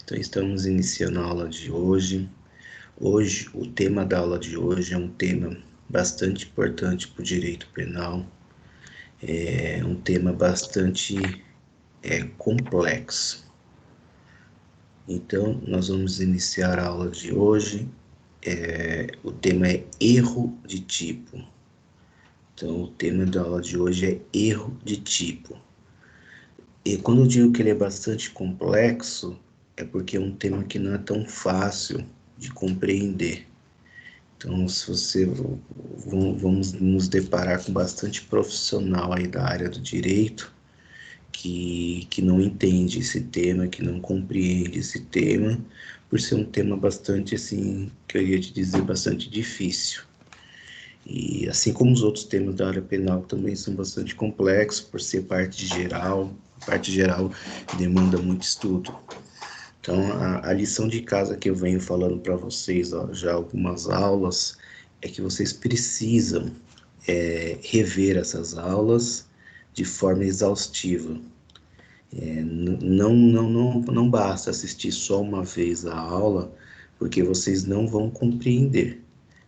Então, estamos iniciando a aula de hoje. Hoje, o tema da aula de hoje é um tema bastante importante para o direito penal. É um tema bastante complexo. Então, nós vamos iniciar a aula de hoje. O tema é erro de tipo. Então, o tema da aula de hoje é erro de tipo. E quando eu digo que ele é bastante complexo, é porque é um tema que não é tão fácil de compreender. Então, se você vamos nos deparar com bastante profissional aí da área do direito que não entende esse tema, que não compreende esse tema, por ser um tema bastante assim, que eu ia te dizer, bastante difícil. E assim como os outros temas da área penal também são bastante complexos, por ser parte geral demanda muito estudo. Então, a lição de casa que eu venho falando para vocês, ó, já algumas aulas, é que vocês precisam rever essas aulas de forma exaustiva. Não basta assistir só uma vez a aula, porque vocês não vão compreender.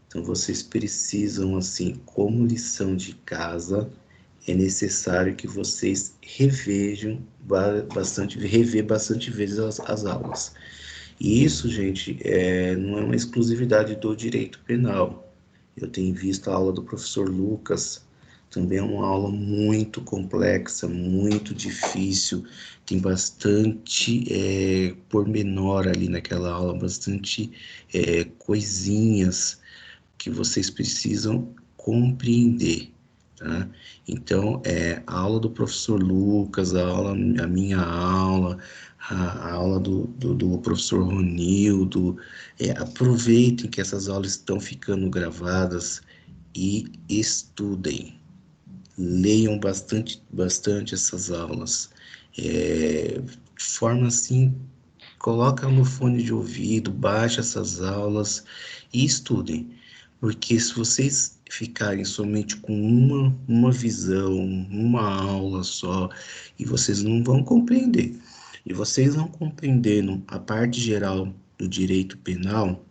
Então, vocês precisam, assim, como lição de casa, é necessário que vocês rever bastante vezes as aulas. E isso, gente, não é uma exclusividade do direito penal. Eu tenho visto a aula do professor Lucas, também é uma aula muito complexa, muito difícil, tem bastante pormenor ali naquela aula, bastante coisinhas que vocês precisam compreender, tá? Então, a aula do professor Lucas, a minha aula, a aula do professor Ronildo, aproveitem que essas aulas estão ficando gravadas e estudem. Leiam bastante essas aulas. De forma assim, coloca no fone de ouvido, baixa essas aulas e estudem. Porque se vocês ficarem somente com uma visão, uma aula só, e vocês não vão compreender. E vocês não compreendendo a parte geral do direito penal,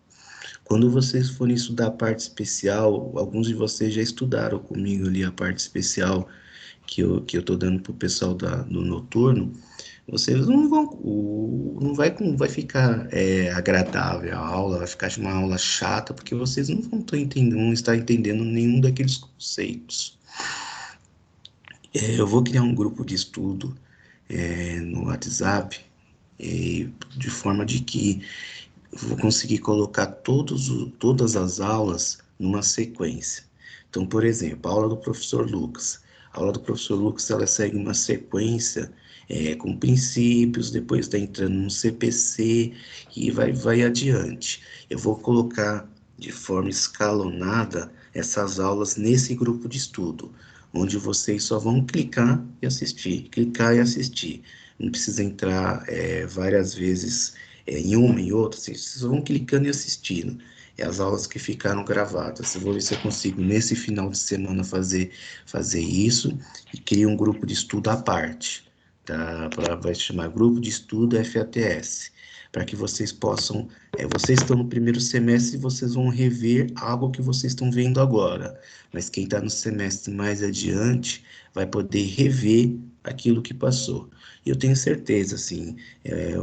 quando vocês forem estudar a parte especial, alguns de vocês já estudaram comigo ali a parte especial que eu tô dando pro pessoal do noturno, vocês não vão, não vai ficar agradável a aula, vai ficar uma aula chata, porque vocês não vão estar entendendo nenhum daqueles conceitos. Eu vou criar um grupo de estudo no WhatsApp, de forma de que eu vou conseguir colocar todas as aulas numa sequência. Então, por exemplo, a aula do professor Lucas. A aula do professor Lucas, ela segue uma sequência com princípios, depois está entrando no CPC e vai adiante. Eu vou colocar de forma escalonada essas aulas nesse grupo de estudo, onde vocês só vão clicar e assistir. Não precisa entrar várias vezes em uma e outra, assim, vocês vão clicando e assistindo. É as aulas que ficaram gravadas. Eu vou ver se eu consigo, nesse final de semana, fazer isso e criar um grupo de estudo à parte. Tá? Vai se chamar Grupo de Estudo FATS. Para que vocês possam. Vocês estão no primeiro semestre e vocês vão rever algo que vocês estão vendo agora. Mas quem está no semestre mais adiante vai poder rever aquilo que passou. E eu tenho certeza, assim,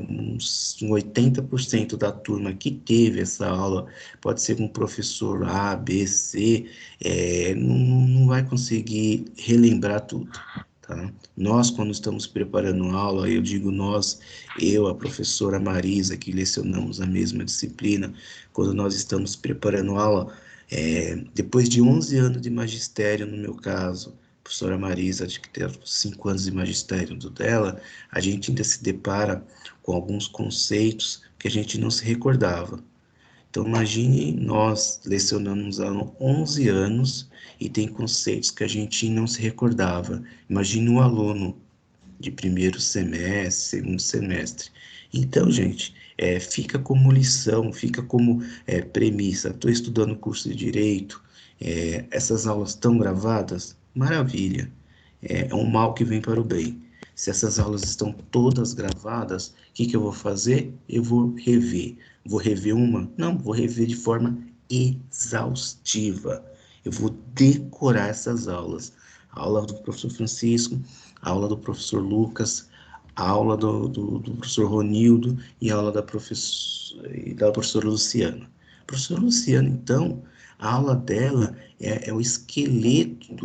uns 80% da turma que teve essa aula, pode ser um professor A, B, C, não vai conseguir relembrar tudo, tá? Nós, quando estamos preparando aula, eu digo nós, eu, a professora Marisa, que lecionamos a mesma disciplina, quando nós estamos preparando aula, depois de 11 anos de magistério, no meu caso, professora Marisa, acho que tem 5 anos de magistério do dela, a gente ainda se depara com alguns conceitos que a gente não se recordava. Então, imagine nós lecionamos há 11 anos e tem conceitos que a gente não se recordava. Imagine um aluno de primeiro semestre, segundo semestre. Então, gente, fica como lição, fica como premissa. Estou estudando curso de Direito, essas aulas estão gravadas? Maravilha. É um mal que vem para o bem. Se essas aulas estão todas gravadas, o que que eu vou fazer? Eu vou rever. Vou rever uma? Não, vou rever de forma exaustiva. Eu vou decorar essas aulas. A aula do professor Francisco, a aula do professor Lucas, a aula do professor Ronildo e a aula da professora Luciana. A professora Luciana, então, a aula dela é o esqueleto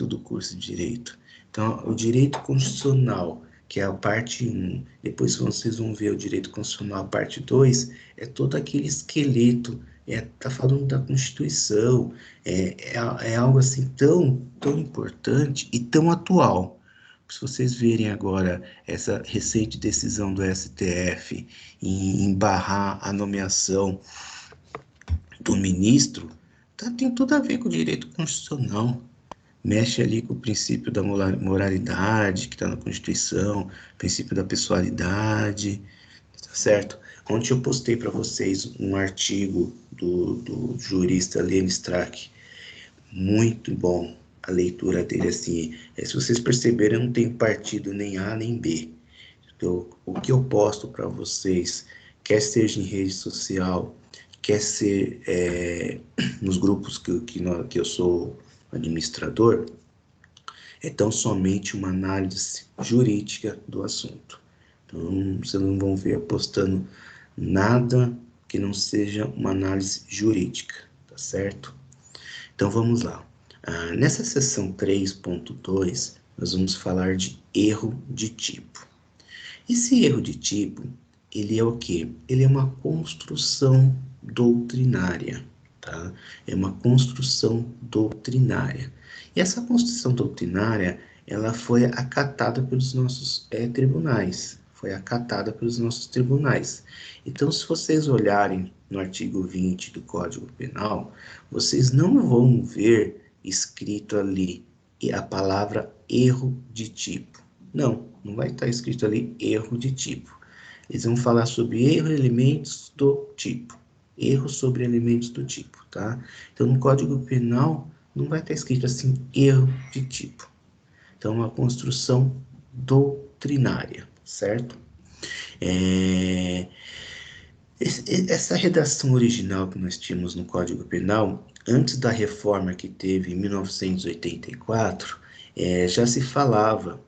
do curso de Direito. Então, o Direito Constitucional, que é a parte 1, depois vocês vão ver o Direito Constitucional, a parte 2, é todo aquele esqueleto, tá falando da Constituição, é algo assim tão importante e tão atual. Se vocês verem agora essa recente decisão do STF em barrar a nomeação do ministro, tem tudo a ver com o direito constitucional. Mexe ali com o princípio da moralidade, que está na Constituição, princípio da pessoalidade, tá certo? Ontem eu postei para vocês um artigo do jurista Lênin Strack, muito bom a leitura dele, assim, se vocês perceberem, eu não tenho partido nem A nem B. Então, o que eu posto para vocês, quer seja em rede social, quer ser nos grupos que eu sou administrador, é tão somente uma análise jurídica do assunto. Então, vocês não vão ver postando nada que não seja uma análise jurídica, tá certo? Então, vamos lá. Nessa seção 3.2, nós vamos falar de erro de tipo. Esse erro de tipo, ele é o quê? Ele é uma construção doutrinária, tá? É uma construção doutrinária. E essa construção doutrinária, ela foi acatada pelos nossos tribunais. Foi acatada pelos nossos tribunais. Então, se vocês olharem no artigo 20 do Código Penal, vocês não vão ver escrito ali a palavra erro de tipo. Não vai estar escrito ali erro de tipo. Eles vão falar sobre erro e elementos do tipo. Erro sobre elementos do tipo, tá? Então, no Código Penal, não vai estar escrito assim, erro de tipo. Então, uma construção doutrinária, certo? Essa redação original que nós tínhamos no Código Penal, antes da reforma que teve em 1984, já se falava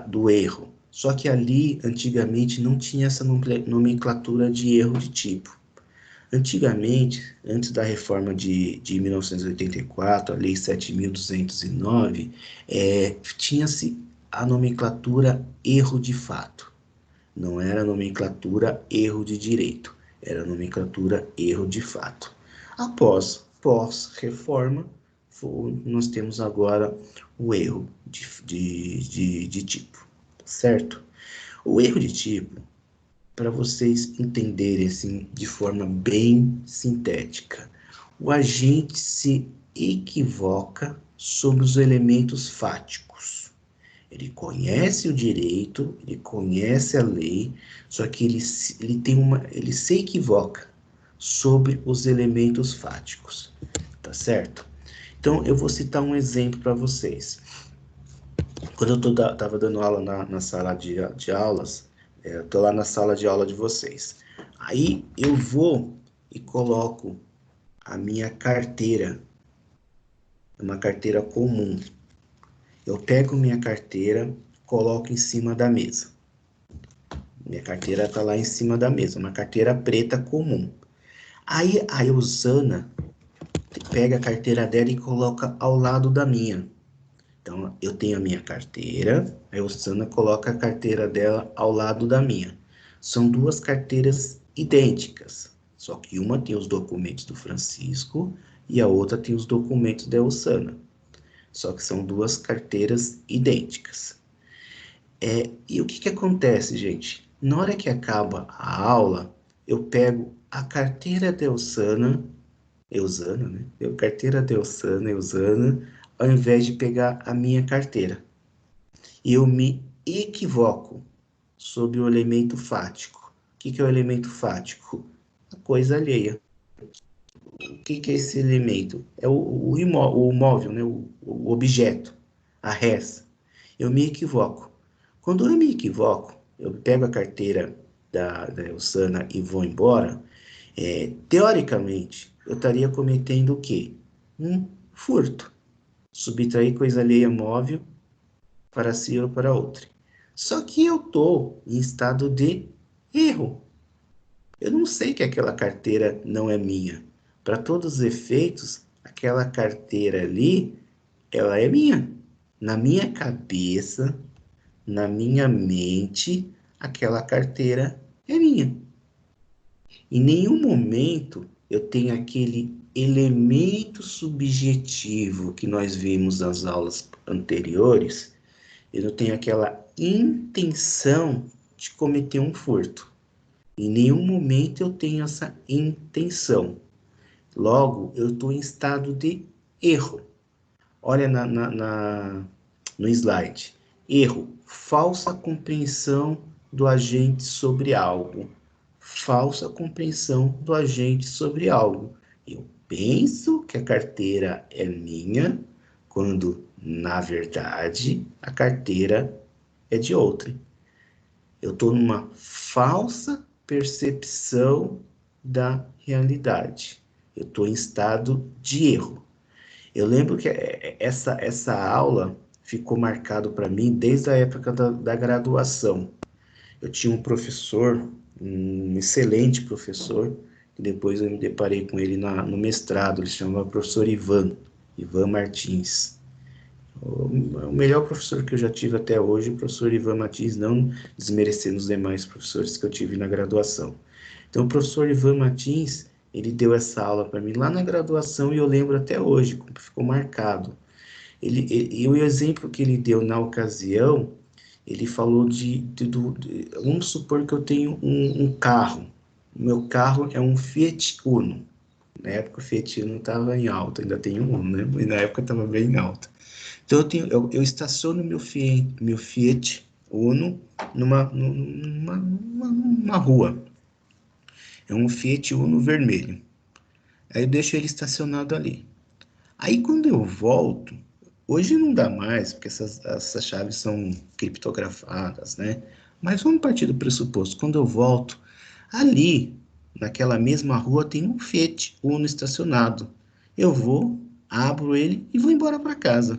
do erro. Só que ali, antigamente, não tinha essa nomenclatura de erro de tipo. Antigamente, antes da reforma de 1984, a Lei 7.209, tinha-se a nomenclatura erro de fato. Não era nomenclatura erro de direito, era nomenclatura erro de fato. Pós-reforma, nós temos agora o erro de tipo, certo? O erro de tipo, para vocês entenderem assim, de forma bem sintética, o agente se equivoca sobre os elementos fáticos. Ele conhece o direito, ele conhece a lei, só que ele se equivoca sobre os elementos fáticos, tá certo? Então, eu vou citar um exemplo para vocês. Quando eu estava dando aula na sala de aulas, eu estou lá na sala de aula de vocês. Aí eu vou e coloco a minha carteira, uma carteira comum. Eu pego minha carteira, coloco em cima da mesa. Minha carteira está lá em cima da mesa, uma carteira preta comum. Aí a Eusana pega a carteira dela e coloca ao lado da minha. Então, eu tenho a minha carteira, a Eusana coloca a carteira dela ao lado da minha. São duas carteiras idênticas, só que uma tem os documentos do Francisco e a outra tem os documentos da Eusana. Só que são duas carteiras idênticas. E o que acontece, gente? Na hora que acaba a aula, eu pego a carteira da Eusana, né? Carteira da Eusana, ao invés de pegar a minha carteira. E eu me equivoco sobre o elemento fático. O que é o elemento fático? A coisa alheia. O que é esse elemento? É o móvel, né? O objeto, a res. eu me equivoco. Quando eu me equivoco, eu pego a carteira da Elsana e vou embora, teoricamente, eu estaria cometendo o quê? Um furto. Subtrair coisa alheia móvel para si ou para outra. Só que eu estou em estado de erro. Eu não sei que aquela carteira não é minha. Para todos os efeitos, aquela carteira ali, ela é minha. Na minha cabeça, na minha mente, aquela carteira é minha. Em nenhum momento eu tenho aquele elemento subjetivo que nós vimos nas aulas anteriores, eu não tenho aquela intenção de cometer um furto. Em nenhum momento eu tenho essa intenção. Logo, eu estou em estado de erro. Olha no slide. Erro, falsa compreensão do agente sobre algo. Falsa compreensão do agente sobre algo. Eu penso que a carteira é minha, quando, na verdade, a carteira é de outrem. Eu estou numa falsa percepção da realidade. Eu estou em estado de erro. Eu lembro que essa aula ficou marcado para mim desde a época da graduação. Eu tinha um professor, um excelente professor, que depois eu me deparei com ele no mestrado, ele se chamava professor Ivan Martins. O melhor professor que eu já tive até hoje, o professor Ivan Martins, não desmerecendo os demais professores que eu tive na graduação. Então, o professor Ivan Martins, ele deu essa aula para mim lá na graduação e eu lembro até hoje, como ficou marcado. E o exemplo que ele deu na ocasião, ele falou vamos supor que eu tenho um carro. O meu carro é um Fiat Uno. Na época o Fiat Uno estava em alta, ainda tem um Uno, né? Mas na época estava bem em alta. Então eu estaciono meu Fiat Uno numa rua. É um Fiat Uno vermelho. Aí eu deixo ele estacionado ali. Aí quando eu volto, hoje não dá mais, porque essas chaves são criptografadas, né? Mas vamos partir do pressuposto, quando eu volto, ali, naquela mesma rua, tem um Fiat Uno estacionado. Eu vou, abro ele e vou embora para casa.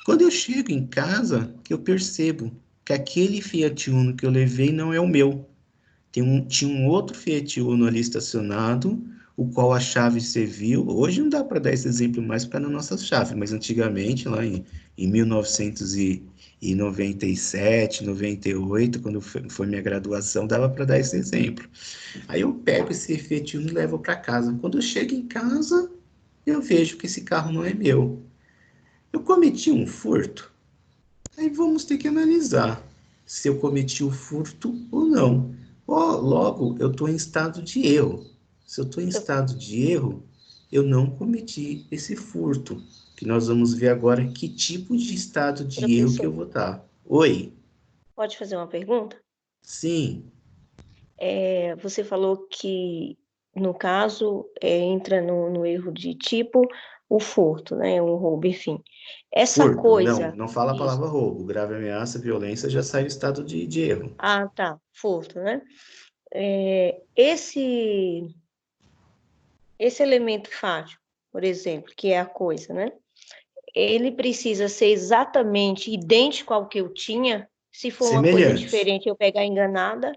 Quando eu chego em casa, que eu percebo que aquele Fiat Uno que eu levei não é o meu. Tinha um outro Fiat Uno ali estacionado, o qual a chave serviu. Hoje não dá para dar esse exemplo mais para na nossa chave, mas antigamente, lá em 1997, 98, quando foi minha graduação, dava para dar esse exemplo. Aí eu pego esse Fiat Uno e levo para casa. Quando eu chego em casa, eu vejo que esse carro não é meu. Eu cometi um furto? Aí vamos ter que analisar se eu cometi o furto ou não. Logo, eu estou em estado de erro. Se eu estou em Seu- estado de erro, eu não cometi esse furto. Que nós vamos ver agora que tipo de estado de erro que eu Professor, vou estar. Oi? pode fazer uma pergunta? Sim, Você falou que, no caso, entra no erro de tipo o furto, né? O roubo, enfim. Essa furto. Não, coisa, não fala a isso. palavra roubo. Grave ameaça, violência já sai do estado de erro. Ah, tá, furto, né? Esse elemento fático, por exemplo, que é a coisa, né? Ele precisa ser exatamente idêntico ao que eu tinha. Se for uma coisa Semelhante. diferente, eu pegar enganada,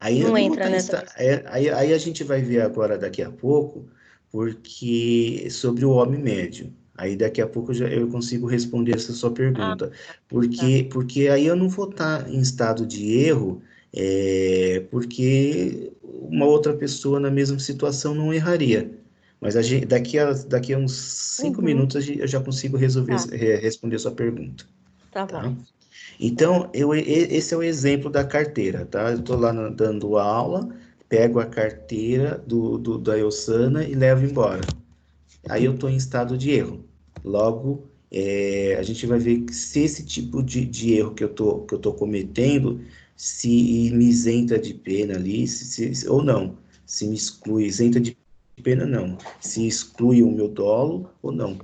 Aí eu não não vou entra estar em nessa esta... questão. aí a gente vai ver agora daqui a pouco, porque sobre o homem médio. Aí daqui a pouco eu consigo responder essa sua Ah, pergunta. tá. Porque aí eu não vou estar em estado de erro, porque uma outra pessoa na mesma situação não erraria. Mas daqui a uns 5 minutos Uhum, eu já consigo resolver, tá, responder a sua pergunta, tá bom. tá? Tá. Então, esse é o exemplo da carteira, tá? Eu estou lá dando aula, pego a carteira da Elsana e levo embora. Aí eu estou em estado de erro. Logo, a gente vai ver se esse tipo de erro que eu tô cometendo, se me isenta de pena ali, ou não. Se me exclui, isenta de pena, não. Se exclui o meu dolo ou não.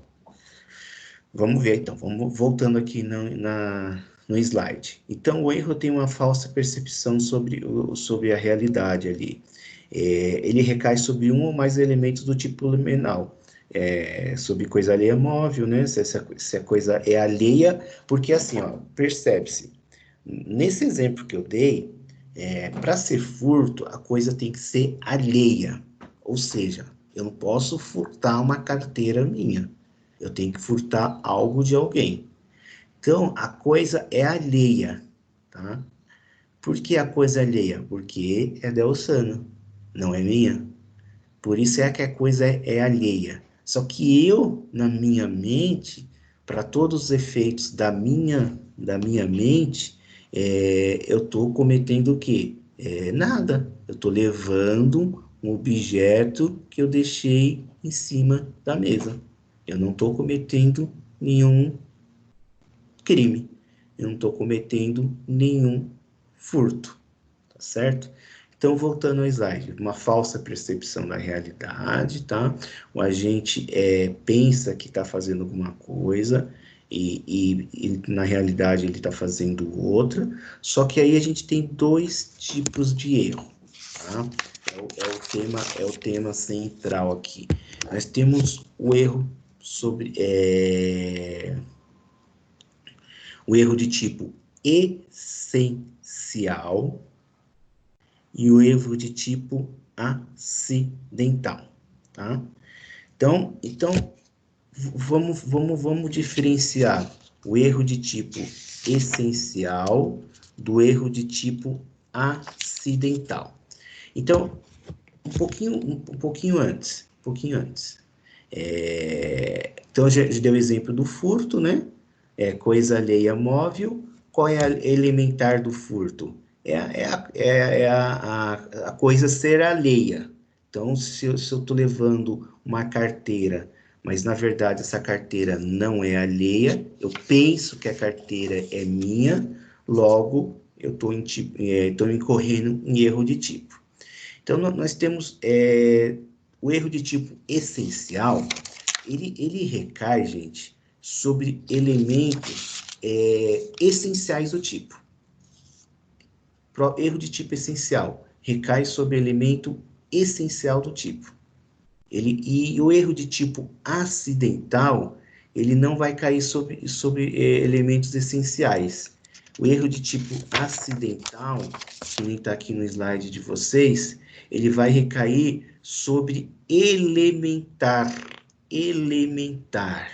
Vamos ver, então. Vamos voltando aqui no slide. Então, o erro tem uma falsa percepção sobre a realidade ali. Ele recai sobre um ou mais elementos do tipo luminal. Sobre coisa alheia móvel, né? Se a coisa é alheia, porque assim, ó, percebe-se. Nesse exemplo que eu dei, para ser furto, a coisa tem que ser alheia. Ou seja, eu não posso furtar uma carteira minha. Eu tenho que furtar algo de alguém. Então, a coisa é alheia, tá? Por que a coisa é alheia? Porque é da Osana, não é minha. Por isso é que a coisa é alheia. Só que eu, na minha mente, para todos os efeitos da minha mente, eu estou cometendo o quê? Nada. Eu estou levando um objeto que eu deixei em cima da mesa. Eu não estou cometendo nenhum crime. Eu não estou cometendo nenhum furto, tá certo? Então, voltando ao slide, uma falsa percepção da realidade, tá? O agente pensa que está fazendo alguma coisa e na realidade ele está fazendo outra. Só que aí a gente tem dois tipos de erro, tá? É o tema central aqui. Nós temos o erro sobre o erro de tipo essencial e o erro de tipo acidental, tá? Então vamos diferenciar o erro de tipo essencial do erro de tipo acidental. Então, um pouquinho antes. Então, eu já dei o exemplo do furto, né? Coisa alheia móvel. Qual é a elementar do furto? A coisa ser alheia. Então, se eu estou levando uma carteira, mas na verdade essa carteira não é alheia, eu penso que a carteira é minha, logo eu estou incorrendo em erro de tipo. Então, nós temos o erro de tipo essencial, ele recai, gente, sobre elementos essenciais do tipo. Erro de tipo essencial recai sobre elemento essencial do tipo. E o erro de tipo acidental, ele não vai cair sobre elementos essenciais. O erro de tipo acidental, que nem está aqui no slide de vocês, ele vai recair sobre elementar. Elementar.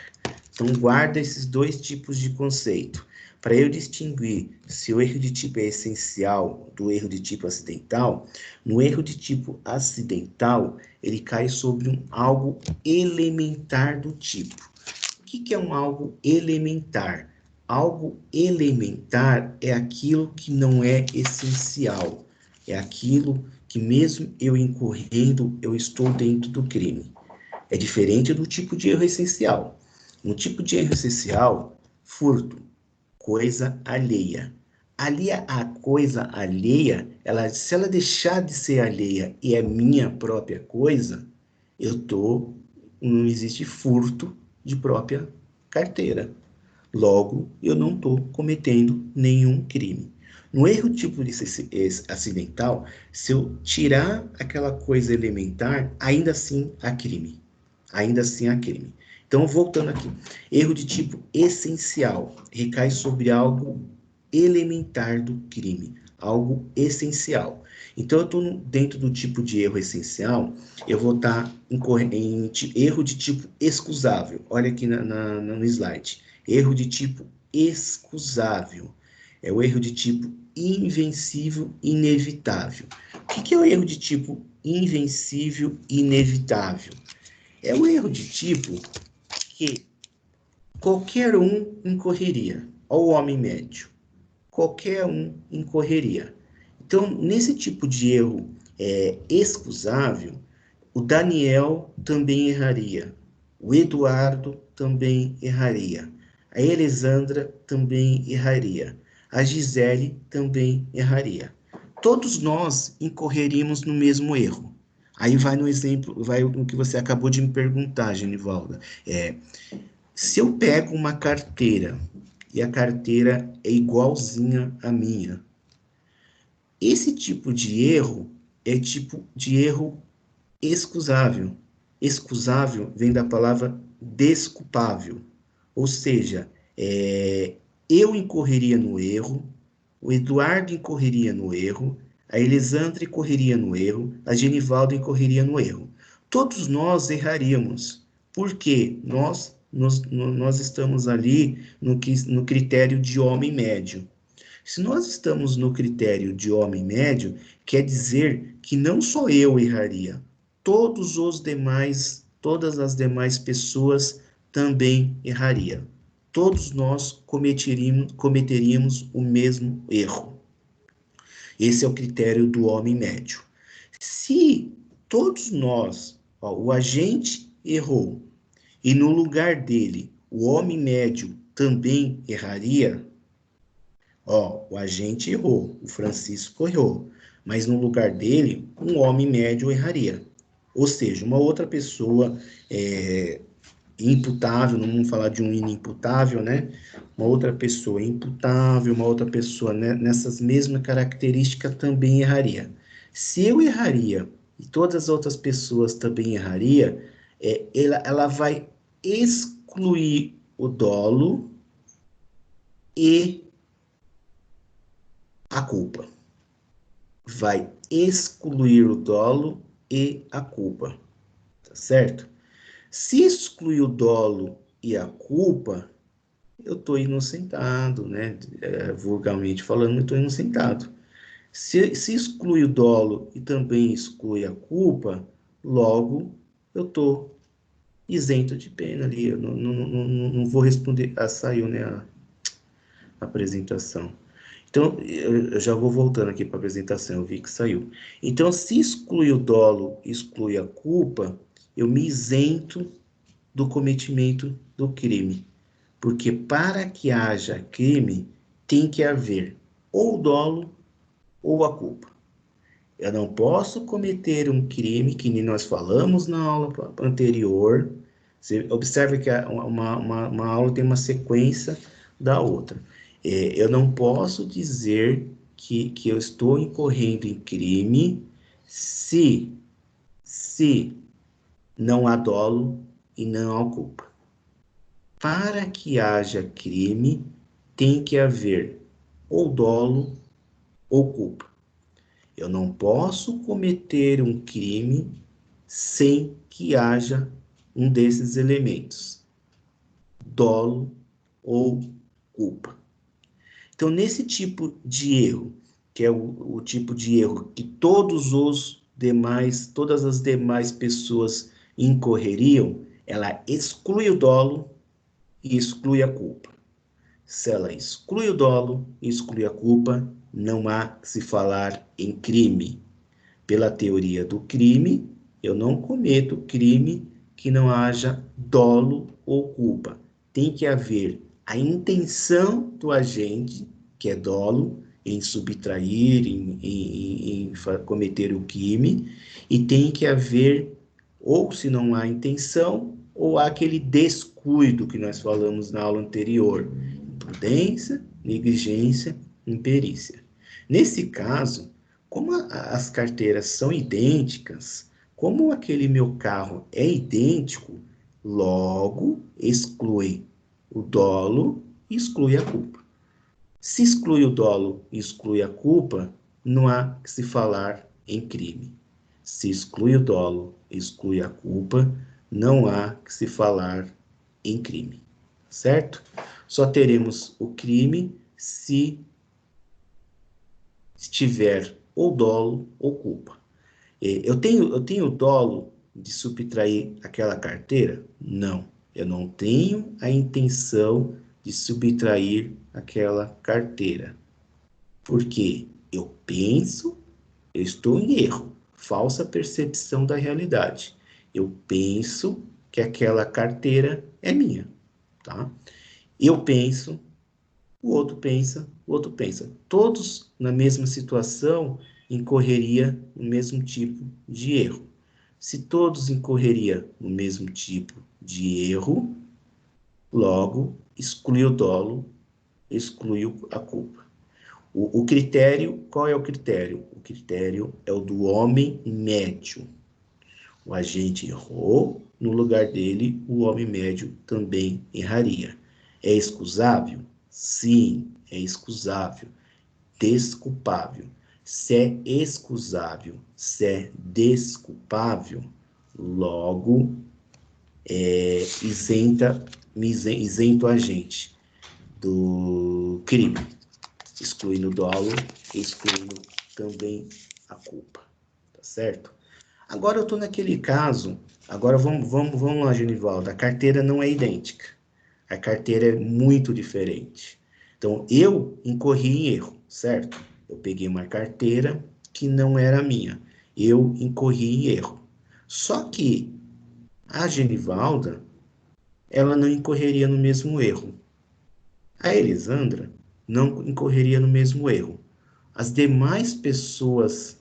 Então, guarda esses dois tipos de conceito. Para eu distinguir se o erro de tipo é essencial do erro de tipo acidental, no erro de tipo acidental, ele cai sobre algo elementar do tipo. O que é um algo elementar? Algo elementar é aquilo que não é essencial. É aquilo que mesmo eu incorrendo, eu estou dentro do crime. É diferente do tipo de erro essencial. No tipo de erro essencial, furto, coisa alheia. Ali a coisa alheia, se ela deixar de ser alheia e é minha própria coisa, não existe furto de própria carteira. Logo, eu não estou cometendo nenhum crime. No erro tipo de acidental, se eu tirar aquela coisa elementar, ainda assim há crime. Ainda assim há crime. Então, voltando aqui. Erro de tipo essencial recai sobre algo elementar do crime, algo essencial. Então, eu estou dentro do tipo de erro essencial, eu vou estar em erro de tipo excusável. Olha aqui no slide. Erro de tipo excusável. É o erro de tipo invencível, inevitável. O que é o erro de tipo invencível, inevitável? É o erro de tipo que qualquer um incorreria. Olha o homem médio. Qualquer um incorreria. Então, nesse tipo de erro excusável, o Daniel também erraria. O Eduardo também erraria. A Elisandra também erraria. A Gisele também erraria. Todos nós incorreríamos no mesmo erro. Aí vai no exemplo, vai no que você acabou de me perguntar, Genivalda. Se eu pego uma carteira e a carteira é igualzinha à minha, esse tipo de erro é tipo de erro excusável. Excusável vem da palavra desculpável. Ou seja, eu incorreria no erro, o Eduardo incorreria no erro, a Elisandra incorreria no erro, a Genivaldo incorreria no erro. Todos nós erraríamos, porque nós estamos ali no critério de homem médio. Se nós estamos no critério de homem médio, quer dizer que não só eu erraria, todas as demais pessoas também errariam. Todos nós cometeríamos o mesmo erro. Esse é o critério do homem médio. Se todos nós, o agente errou, e no lugar dele o homem médio também erraria, o agente errou, o Francisco errou, mas no lugar dele, um homem médio erraria. Ou seja, uma outra pessoa imputável, não vamos falar de um inimputável, né? Uma outra pessoa imputável, uma outra pessoa nessas mesmas características também erraria. Se eu erraria e todas as outras pessoas também erraria, ela vai excluir o dolo e a culpa. Vai excluir o dolo e a culpa, tá certo? Se excluir o dolo e a culpa, eu estou inocentado, né? Vulgarmente falando, eu estou inocentado. Se exclui o dolo e também exclui a culpa, logo eu estou isento de pena ali. Eu não vou responder. Saiu, né, a apresentação. Então, eu já vou voltando aqui para a apresentação, eu vi que saiu. Então, se exclui o dolo, exclui a culpa, eu me isento do cometimento do crime. Porque para que haja crime, tem que haver ou o dolo ou a culpa. Eu não posso cometer um crime, que nem nós falamos na aula anterior. Você observa que uma aula tem uma sequência da outra. Eu não posso dizer que eu estou incorrendo em crime se não há dolo e não há culpa. Para que haja crime, tem que haver ou dolo ou culpa. Eu não posso cometer um crime sem que haja um desses elementos, dolo ou culpa. Então, nesse tipo de erro, que é o tipo de erro que todas as demais pessoas incorreriam, ela exclui o dolo e exclui a culpa. Se ela exclui o dolo e exclui a culpa, não há que se falar em crime. Pela teoria do crime, eu não cometo crime que não haja dolo ou culpa. Tem que haver a intenção do agente, que é dolo, em subtrair, em cometer o crime, e tem que haver, ou se não há intenção, ou há aquele descuido que nós falamos na aula anterior, imprudência, negligência, imperícia. Nesse caso, como as carteiras são idênticas, como aquele meu carro é idêntico, logo exclui o dolo e exclui a culpa. Se exclui o dolo e exclui a culpa, não há que se falar em crime. Se exclui o dolo e exclui a culpa, não há que se falar em crime. Certo? Só teremos o crime se tiver ou dolo ou culpa. Eu tenho dolo de subtrair aquela carteira? Não, eu não tenho a intenção de subtrair aquela carteira. Porque eu penso, eu estou em erro, falsa percepção da realidade. Eu penso que aquela carteira é minha, tá? Eu penso, o outro pensa, o outro pensa. Todos na mesma situação incorreria no mesmo tipo de erro. Se todos incorreria no mesmo tipo de erro, Logo, exclui o dolo, exclui a culpa. O critério, qual é o critério? O critério é o do homem médio. O agente errou, no lugar dele, o homem médio também erraria. É excusável? Sim, é excusável. Desculpável. Se é excusável, se é desculpável, logo isento o agente do crime, excluindo o dolo, excluindo também a culpa, tá certo? Agora eu estou naquele caso, agora vamos lá, Genivaldo, a carteira não é idêntica, a carteira é muito diferente. Então, eu incorri em erro, certo? Eu peguei uma carteira que não era minha, eu incorri em erro. Só que a Genivalda, ela não incorreria no mesmo erro. A Elisandra não incorreria no mesmo erro. As demais pessoas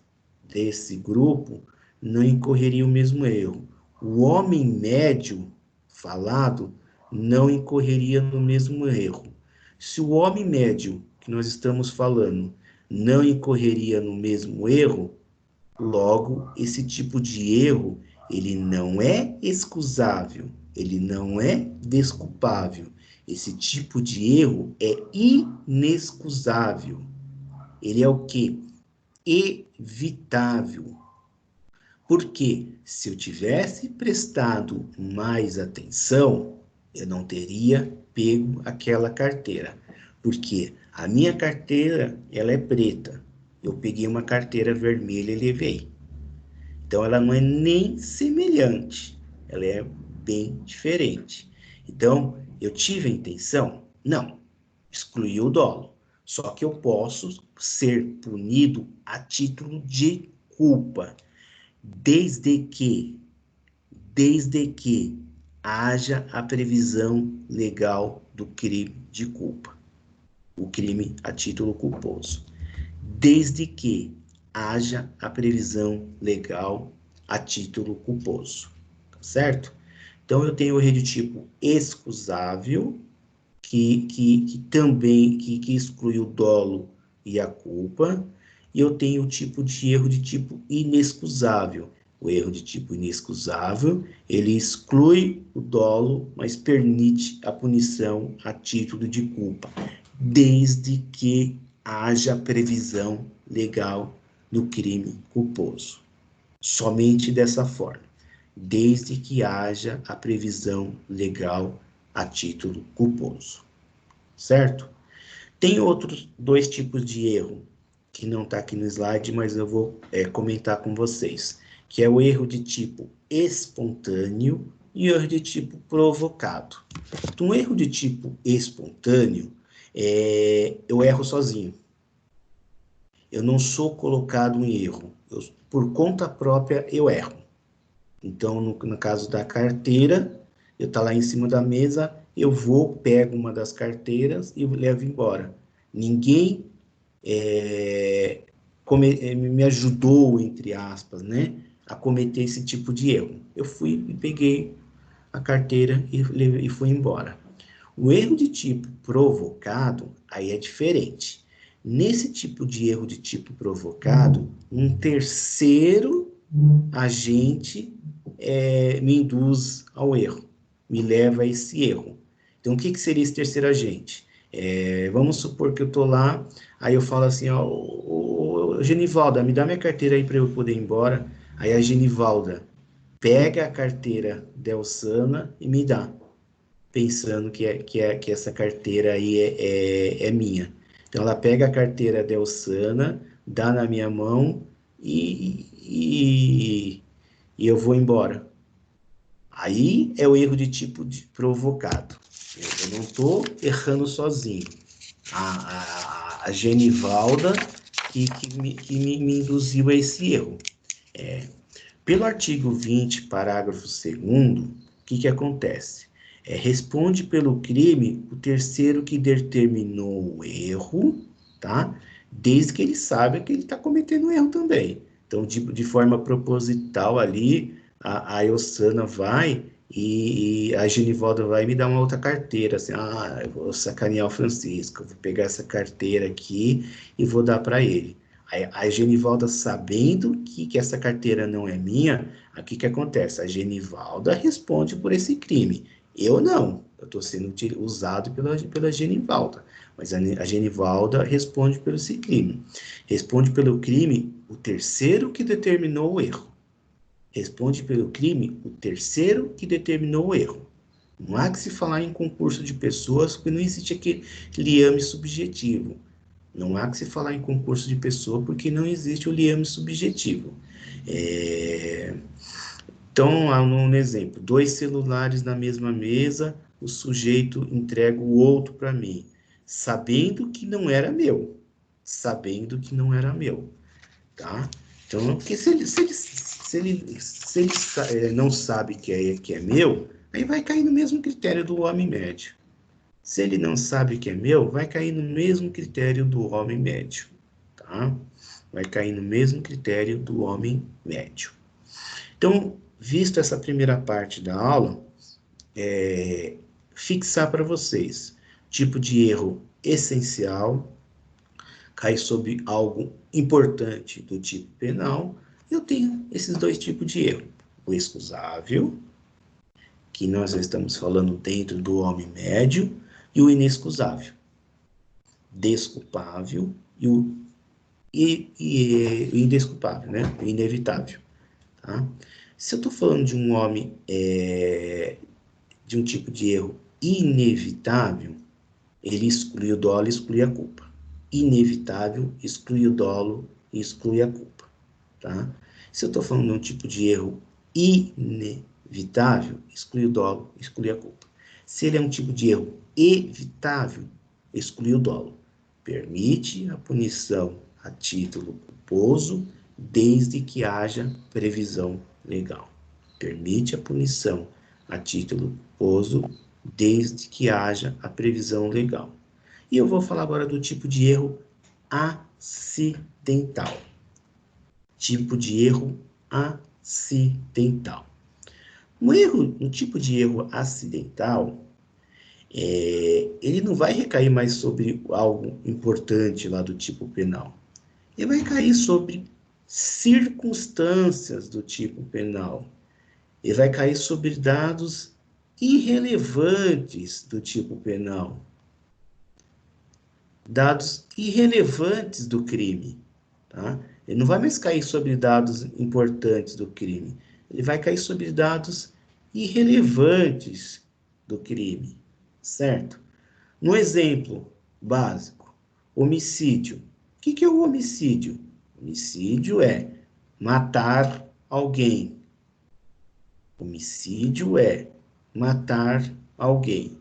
desse grupo não incorreriam o mesmo erro. O homem médio falado não incorreria no mesmo erro. Se o homem médio que nós estamos falando não incorreria no mesmo erro, logo esse tipo de erro ele não é excusável, ele não é desculpável. Esse tipo de erro é inexcusável. Ele é o quê? Evitável. Porque se eu tivesse prestado mais atenção, eu não teria pego aquela carteira. Porque a minha carteira, ela é preta. Eu peguei uma carteira vermelha e levei. Então ela não é nem semelhante, ela é bem diferente. Então, eu tive a intenção? Não. Excluí o dolo. Só que eu posso ser punido a título de culpa, desde que haja a previsão legal do crime de culpa, o crime a título culposo. Desde que haja a previsão legal a título culposo, certo? Então, eu tenho o erro de tipo excusável, que também que exclui o dolo e a culpa, e eu tenho o tipo de erro de tipo inexcusável. O erro de tipo inexcusável, ele exclui o dolo, mas permite a punição a título de culpa, desde que haja previsão legal do crime culposo. Somente dessa forma, desde que haja a previsão legal a título culposo, certo? Tem outros dois tipos de erro, que não está aqui no slide, mas eu vou comentar com vocês, que é o erro de tipo espontâneo e o erro de tipo provocado. Então, o erro de tipo espontâneo, eu erro sozinho. Eu não sou colocado em erro. Por conta própria, eu erro. Então, no caso da carteira, eu tá lá em cima da mesa, eu vou, pego uma das carteiras e levo embora. Ninguém me ajudou, entre aspas, né, a cometer esse tipo de erro. Eu fui e peguei a carteira e fui embora. O erro de tipo provocado, aí é diferente. Nesse tipo de erro de tipo provocado, um terceiro agente me induz ao erro, me leva a esse erro. Então, o que seria esse terceiro agente? Vamos supor que eu estou lá, aí eu falo assim, ó, Genivalda, me dá minha carteira aí para eu poder ir embora. Aí a Genivalda pega a carteira da Elsana e me dá, pensando que essa carteira aí é minha. Então, ela pega a carteira da Elsana, dá na minha mão e eu vou embora. Aí é o erro de tipo provocado. Eu não estou errando sozinho. A Genivalda que me induziu a esse erro. Pelo artigo 20, parágrafo 2º, o que acontece? Responde pelo crime o terceiro que determinou o erro, tá? Desde que ele saiba que ele está cometendo erro também. Então, de forma proposital ali, a Elsana vai e a Genivalda vai me dar uma outra carteira, assim, eu vou sacanear o Francisco, eu vou pegar essa carteira aqui e vou dar para ele. Aí, a Genivalda, sabendo que essa carteira não é minha, aqui que acontece? A Genivalda responde por esse crime. Eu não, eu estou sendo usado pela Genivalda, mas a Genivalda responde pelo esse crime. Responde pelo crime o terceiro que determinou o erro. Responde pelo crime o terceiro que determinou o erro. Não há que se falar em concurso de pessoas, porque não existe aquele liame subjetivo. Não há que se falar em concurso de pessoa, porque não existe o liame subjetivo. Então, um exemplo, 2 celulares na mesma mesa, o sujeito entrega o outro para mim, sabendo que não era meu. Sabendo que não era meu. Tá? Então, porque se ele não sabe que é meu, aí vai cair no mesmo critério do homem médio. Se ele não sabe que é meu, vai cair no mesmo critério do homem médio, tá? Vai cair no mesmo critério do homem médio. Então, visto essa primeira parte da aula, fixar para vocês tipo de erro essencial, cai sobre algo importante do tipo penal, eu tenho esses dois tipos de erro. O excusável, que nós já estamos falando dentro do homem médio, e o inexcusável. Desculpável e o indesculpável, né? O inevitável. Tá? Se eu estou falando de um homem, de um tipo de erro inevitável, ele exclui o dolo e exclui a culpa. Inevitável, exclui o dolo e exclui a culpa. Tá? Se eu estou falando de um tipo de erro inevitável, exclui o dolo, exclui a culpa. Se ele é um tipo de erro evitável, exclui o dolo. Permite a punição a título culposo, desde que haja previsão legal. Permite a punição a título culposo, desde que haja a previsão legal. E eu vou falar agora do tipo de erro acidental. Tipo de erro acidental. No tipo de erro acidental, ele não vai recair mais sobre algo importante lá do tipo penal. Ele vai cair sobre circunstâncias do tipo penal. Ele vai cair sobre dados irrelevantes do tipo penal. Dados irrelevantes do crime. Tá? Ele não vai mais cair sobre dados importantes do crime. Ele vai cair sobre dados irrelevantes do crime. Certo? No exemplo básico, homicídio. O que é o homicídio? Homicídio é matar alguém. Homicídio é matar alguém.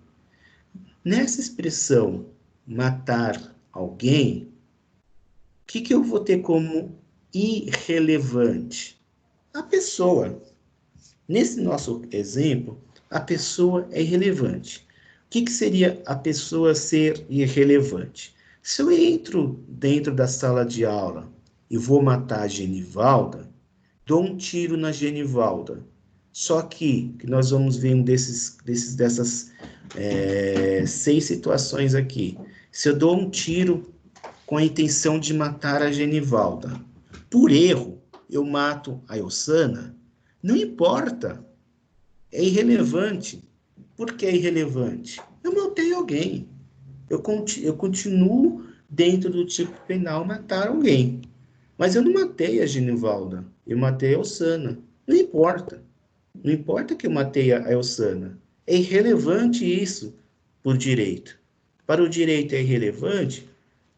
Nessa expressão, matar alguém, o que eu vou ter como irrelevante? A pessoa. Nesse nosso exemplo, a pessoa é irrelevante. O que seria a pessoa ser irrelevante? Se eu entro dentro da sala de aula e vou matar a Genivalda, dou um tiro na Genivalda. Só que nós vamos ver dessas 6 situações aqui. Se eu dou um tiro com a intenção de matar a Genivalda, por erro, eu mato a Elsana, não importa, é irrelevante. Por que é irrelevante? Eu matei alguém. Eu continuo dentro do tipo penal matar alguém. Mas eu não matei a Genivalda, eu matei a Elsana. Não importa. Não importa que eu matei a Elsana. É irrelevante isso por direito. Para o direito é irrelevante,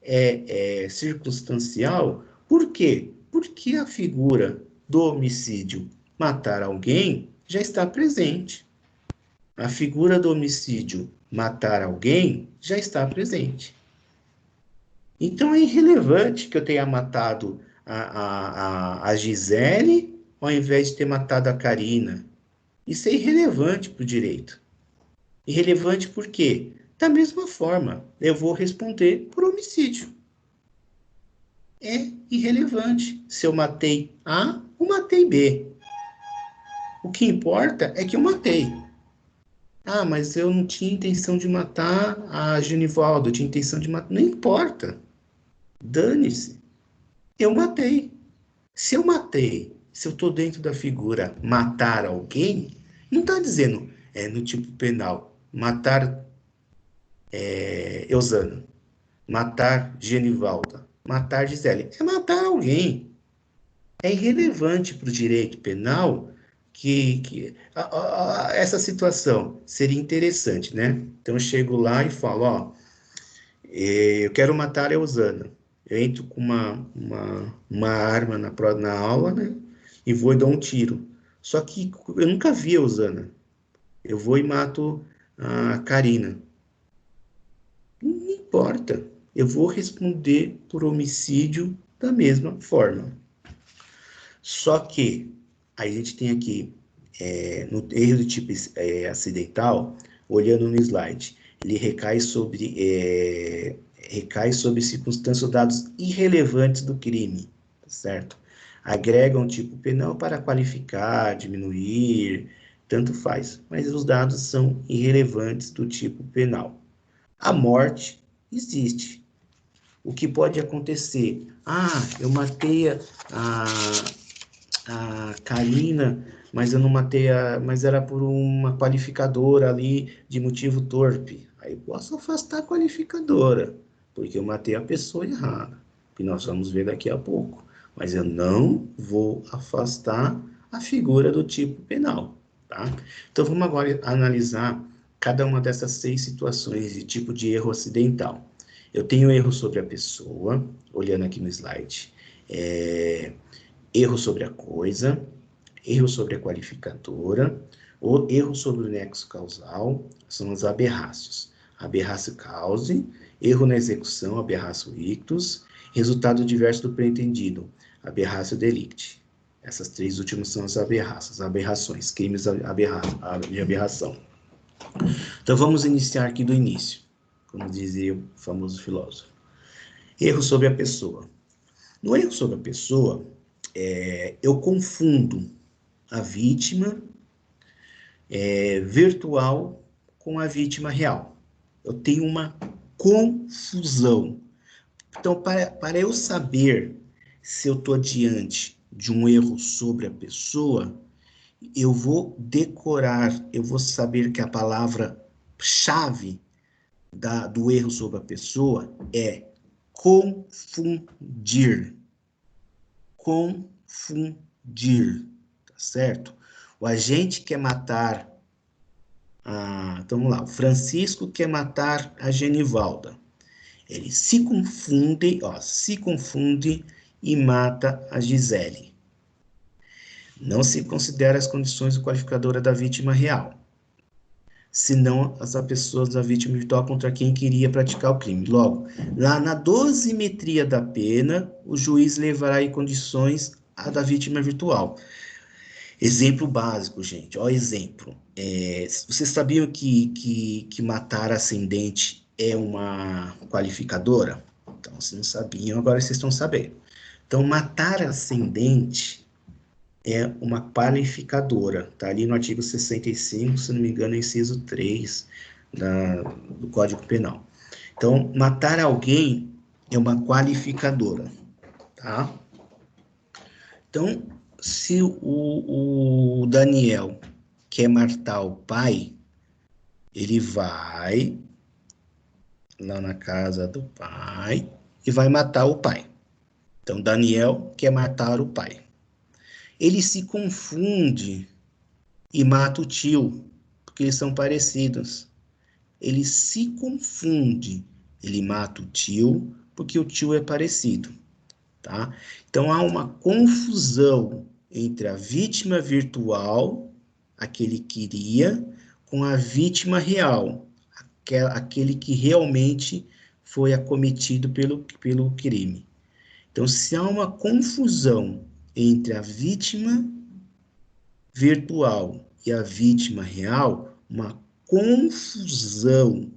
é circunstancial. Por quê? Porque a figura do homicídio, matar alguém, já está presente. A figura do homicídio, matar alguém, já está presente. Então é irrelevante que eu tenha matado a Gisele ao invés de ter matado a Karina. Isso é irrelevante para o direito. Irrelevante por quê? Da mesma forma, eu vou responder por homicídio. É irrelevante se eu matei A ou matei B. O que importa é que eu matei. Ah, mas eu não tinha intenção de matar a Genivaldo, eu tinha intenção de matar. Não importa, dane-se. Eu matei. Se eu matei, se eu estou dentro da figura matar alguém, não está dizendo no tipo penal, matar Eusana, matar Genivalda, matar Gisele. É matar alguém. É irrelevante para o direito penal essa situação seria interessante, né? Então eu chego lá e falo, ó, eu quero matar a Eusana. Eu entro com uma arma na aula, né? E vou e dou um tiro. Só que eu nunca vi a Eusana. Eu vou e mato a Karina. Não importa. Eu vou responder por homicídio da mesma forma. Só que a gente tem aqui, no erro do tipo acidental, olhando no slide, ele recai sobre circunstâncias ou dados irrelevantes do crime, tá certo? Agrega um tipo penal para qualificar, diminuir, tanto faz, mas os dados são irrelevantes do tipo penal. A morte existe. O que pode acontecer? Ah, eu matei a Karina, mas eu não matei mas era por uma qualificadora ali de motivo torpe. Aí posso afastar a qualificadora, porque eu matei a pessoa errada, que nós vamos ver daqui a pouco. Mas eu não vou afastar a figura do tipo penal, tá? Então vamos agora analisar cada uma dessas 6 situações de tipo de erro acidental. Eu tenho erro sobre a pessoa, olhando aqui no slide. Erro sobre a coisa, erro sobre a qualificadora, ou erro sobre o nexo causal, são os aberrácios. Aberrácio cause, erro na execução, aberrácio ictus, resultado diverso do preentendido, aberrácio delicti. Essas 3 últimas são as aberrações, crimes de aberração. Então vamos iniciar aqui do início, como dizia o famoso filósofo. Erro sobre a pessoa. No erro sobre a pessoa, eu confundo a vítima virtual com a vítima real. Eu tenho uma confusão. Então, para eu saber se eu estou diante de um erro sobre a pessoa, eu vou decorar, eu vou saber que a palavra-chave do erro sobre a pessoa é confundir. Confundir, tá certo? O agente quer matar então vamos lá, o Francisco quer matar a Genivalda. Ele se confunde e mata a Gisele. Não se considera as condições qualificadoras da vítima real, senão as pessoas da vítima virtual contra quem queria praticar o crime. Logo, lá na dosimetria da pena, o juiz levará em condições a da vítima virtual. Exemplo básico, gente. Ó, exemplo. Vocês sabiam que matar ascendente é uma qualificadora? Então, vocês não sabiam, agora vocês estão sabendo. Então, matar ascendente é uma qualificadora. Tá ali no artigo 65, se não me engano, inciso 3 do Código Penal. Então, matar alguém é uma qualificadora, tá? Então, se o Daniel quer matar o pai, ele vai lá na casa do pai e vai matar o pai. Então, Daniel quer matar o pai. Ele se confunde e mata o tio, porque eles são parecidos. Ele se confunde, ele mata o tio, porque o tio é parecido. Tá? Então há uma confusão entre a vítima virtual, aquele que iria, com a vítima real, aquele que realmente foi acometido pelo crime. Então, se há uma confusão entre a vítima virtual e a vítima real, uma confusão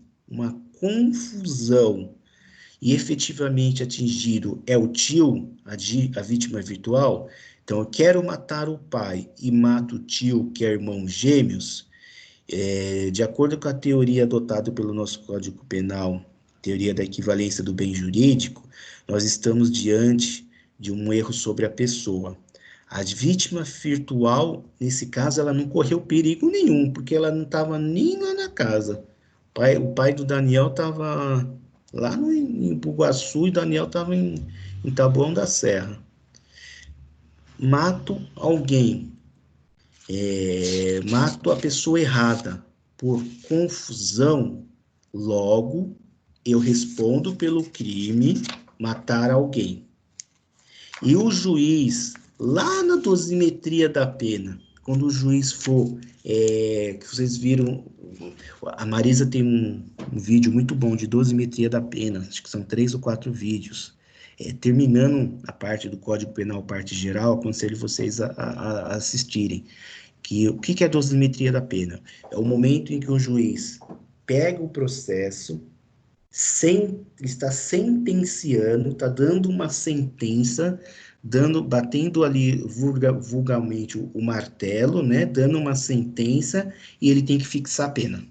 e efetivamente atingido é o tio, a vítima virtual, então eu quero matar o pai e mato o tio, que é irmão gêmeos, De acordo com a teoria adotada pelo nosso Código Penal, teoria da equivalência do bem jurídico, nós estamos diante de um erro sobre a pessoa. A vítima virtual, nesse caso, ela não correu perigo nenhum, porque ela não estava nem lá na casa. O pai do Daniel estava lá em Bugaçu e o Daniel estava em Taboão da Serra. Mato alguém, mato a pessoa errada por confusão, logo eu respondo pelo crime matar alguém. E o juiz, lá na dosimetria da pena, quando o juiz for, que vocês viram, a Marisa tem um vídeo muito bom de dosimetria da pena, acho que são 3 ou 4 vídeos. Terminando a parte do Código Penal, parte geral, aconselho vocês a assistirem. O que é a dosimetria da pena? É o momento em que o juiz pega o processo, está sentenciando, está dando uma sentença, batendo ali vulgarmente o martelo, né, dando uma sentença, e ele tem que fixar a pena.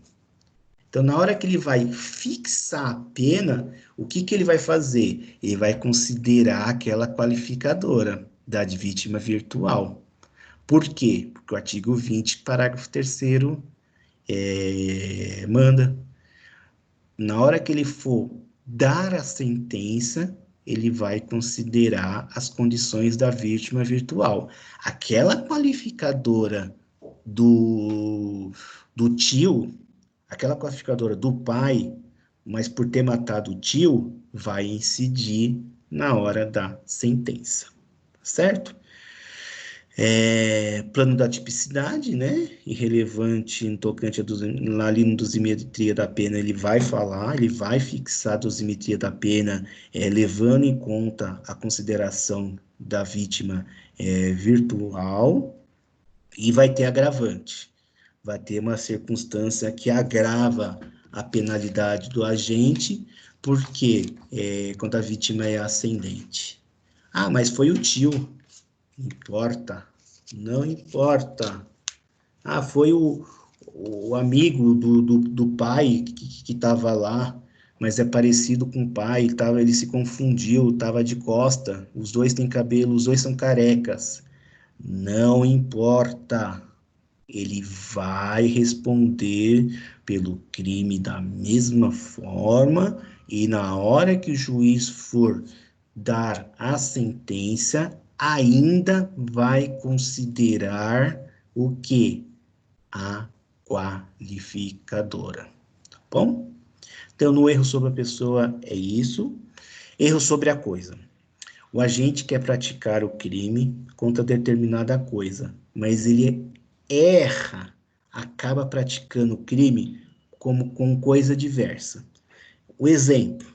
Então, na hora que ele vai fixar a pena, o que ele vai fazer? Ele vai considerar aquela qualificadora da vítima virtual. Por quê? Porque o artigo 20, parágrafo 3º, manda. Na hora que ele for dar a sentença, ele vai considerar as condições da vítima virtual. Aquela qualificadora do tio, aquela qualificadora do pai, mas por ter matado o tio, vai incidir na hora da sentença, certo? Plano da tipicidade, né? Irrelevante no tocante lá ali no dosimetria da pena, ele vai falar, ele vai fixar a dosimetria da pena, levando em conta a consideração da vítima virtual, e vai ter agravante. Vai ter uma circunstância que agrava a penalidade do agente, porque quando a vítima é ascendente. Ah, mas foi o tio. Não importa, não importa. Ah, foi o amigo do pai que estava lá, mas é parecido com o pai, ele se confundiu, estava de costa, os dois têm cabelo, os dois são carecas. Não importa, ele vai responder pelo crime da mesma forma, e na hora que o juiz for dar a sentença, ainda vai considerar o que? A qualificadora. Tá bom? Então, no erro sobre a pessoa é isso. Erro sobre a coisa. O agente quer praticar o crime contra determinada coisa, mas ele erra, acaba praticando o crime com coisa diversa. O exemplo,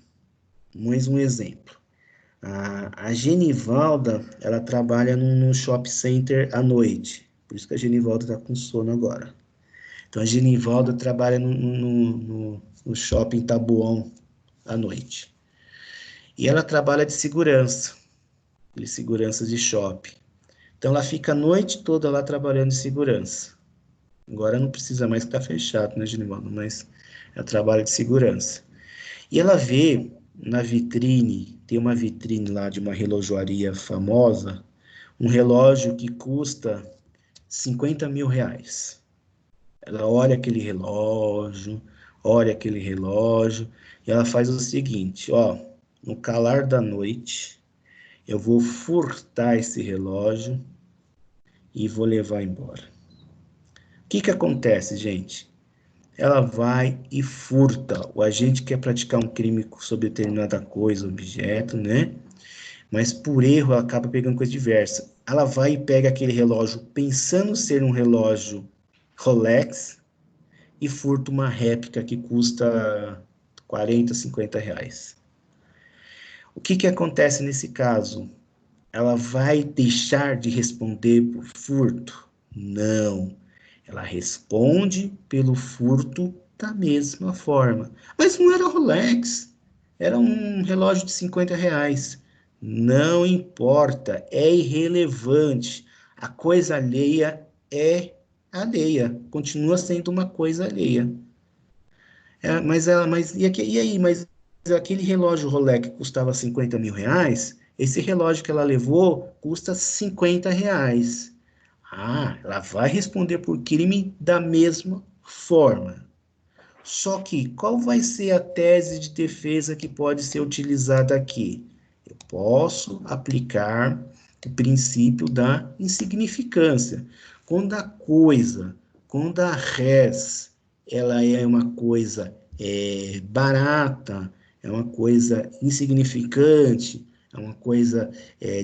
mais um exemplo. A Genivalda, ela trabalha num shopping center à noite. Por isso que a Genivalda está com sono agora. Então, a Genivalda trabalha no shopping Taboão à noite. E ela trabalha de segurança de shopping. Então, ela fica a noite toda lá trabalhando de segurança. Agora não precisa mais que tá fechado, né, Genivalda? Mas ela trabalha de segurança. E ela vê na vitrine, tem uma vitrine lá de uma relojoaria famosa, um relógio que custa 50 mil reais. Ela olha aquele relógio, e ela faz o seguinte, ó, no calar da noite, eu vou furtar esse relógio e vou levar embora. O que acontece, gente? Ela vai e furta. O agente quer praticar um crime sobre determinada coisa, objeto, né? Mas por erro ela acaba pegando coisa diversa. Ela vai e pega aquele relógio pensando ser um relógio Rolex e furta uma réplica que custa 40, 50 reais. O que acontece nesse caso? Ela vai deixar de responder por furto? Não. Ela responde pelo furto da mesma forma. Mas não era Rolex, era um relógio de 50 reais. Não importa, é irrelevante. A coisa alheia é alheia, continua sendo uma coisa alheia. E aí, mas aquele relógio Rolex que custava 50 mil reais, esse relógio que ela levou custa 50 reais. Ah, ela vai responder por crime da mesma forma. Só que qual vai ser a tese de defesa que pode ser utilizada aqui? Eu posso aplicar o princípio da insignificância. Quando a coisa, quando a res, ela é uma coisa barata, é uma coisa insignificante, é uma coisa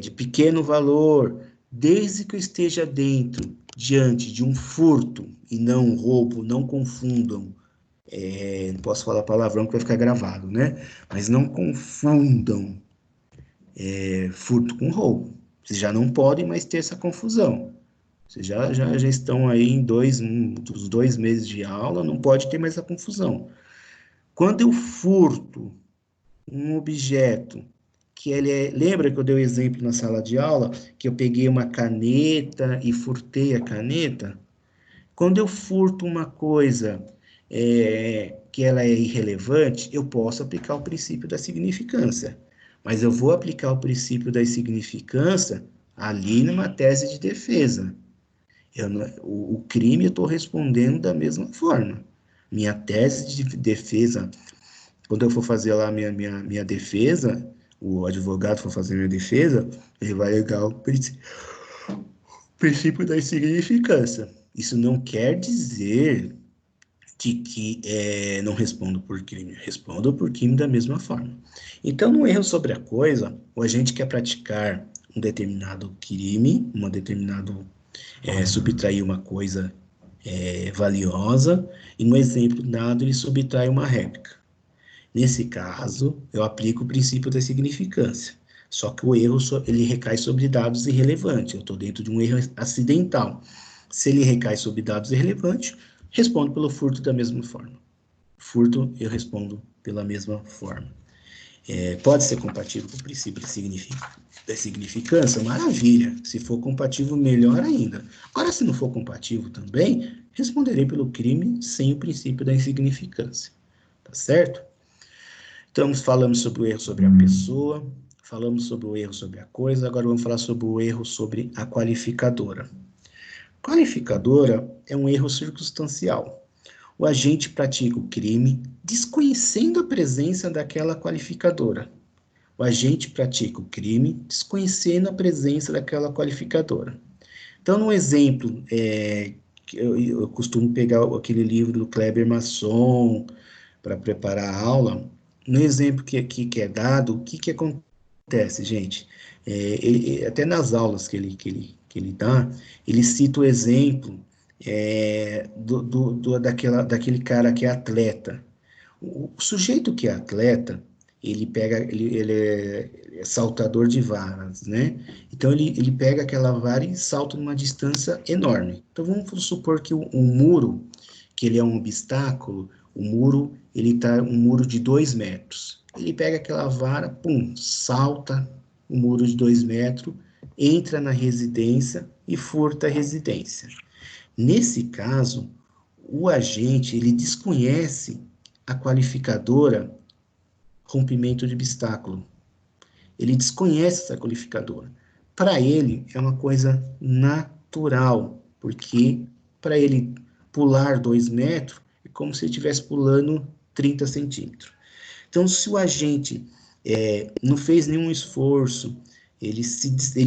de pequeno valor, desde que eu esteja diante de um furto e não um roubo, não confundam, não posso falar palavrão que vai ficar gravado, né? Mas não confundam furto com roubo. Vocês já não podem mais ter essa confusão. Vocês já estão aí em dos 2 meses de aula, não pode ter mais essa confusão. Quando eu furto um objeto que ele é... Lembra que eu dei o exemplo na sala de aula que eu peguei uma caneta e furtei a caneta? Quando eu furto uma coisa que ela é irrelevante, eu posso aplicar o princípio da significância. Mas eu vou aplicar o princípio da significância ali numa tese de defesa. O crime eu estou respondendo da mesma forma. Minha tese de defesa, quando eu for fazer lá minha defesa, o advogado for fazer minha defesa, ele vai alegar o princípio da insignificância. Isso não quer dizer de que não respondo por crime, respondo por crime da mesma forma. Então, no erro sobre a coisa, o agente quer praticar um determinado crime, subtrair uma coisa valiosa, e no exemplo dado, ele subtrai uma réplica. Nesse caso, eu aplico o princípio da significância. Só que o erro ele recai sobre dados irrelevantes. Eu estou dentro de um erro acidental. Se ele recai sobre dados irrelevantes, respondo pelo furto da mesma forma. Furto, eu respondo pela mesma forma. Pode ser compatível com o princípio da significância? Maravilha. Se for compatível, melhor ainda. Agora, se não for compatível também, responderei pelo crime sem o princípio da insignificância. Tá certo? Então, falamos sobre o erro sobre a pessoa, falamos sobre o erro sobre a coisa, agora vamos falar sobre o erro sobre a qualificadora. Qualificadora é um erro circunstancial. O agente pratica o crime desconhecendo a presença daquela qualificadora. O agente pratica o crime desconhecendo a presença daquela qualificadora. Então, no exemplo, eu costumo pegar aquele livro do Kleber Masson para preparar a aula. No exemplo que é dado, o que acontece, gente? Até nas aulas que ele dá, ele cita o exemplo daquele cara que é atleta. O sujeito que é atleta, ele é saltador de varas, né? Então ele pega aquela vara e salta numa distância enorme. Então vamos supor que o muro, que ele é um obstáculo, o muro, ele tá um muro de 2 metros. Ele pega aquela vara, pum, salta o muro de 2 metros, entra na residência e furta a residência. Nesse caso, o agente, ele desconhece a qualificadora rompimento de obstáculo. Ele desconhece essa qualificadora. Para ele, é uma coisa natural, porque para ele pular 2 metros é como se ele estivesse pulando 30 centímetros. Então, se o agente não fez nenhum esforço, ele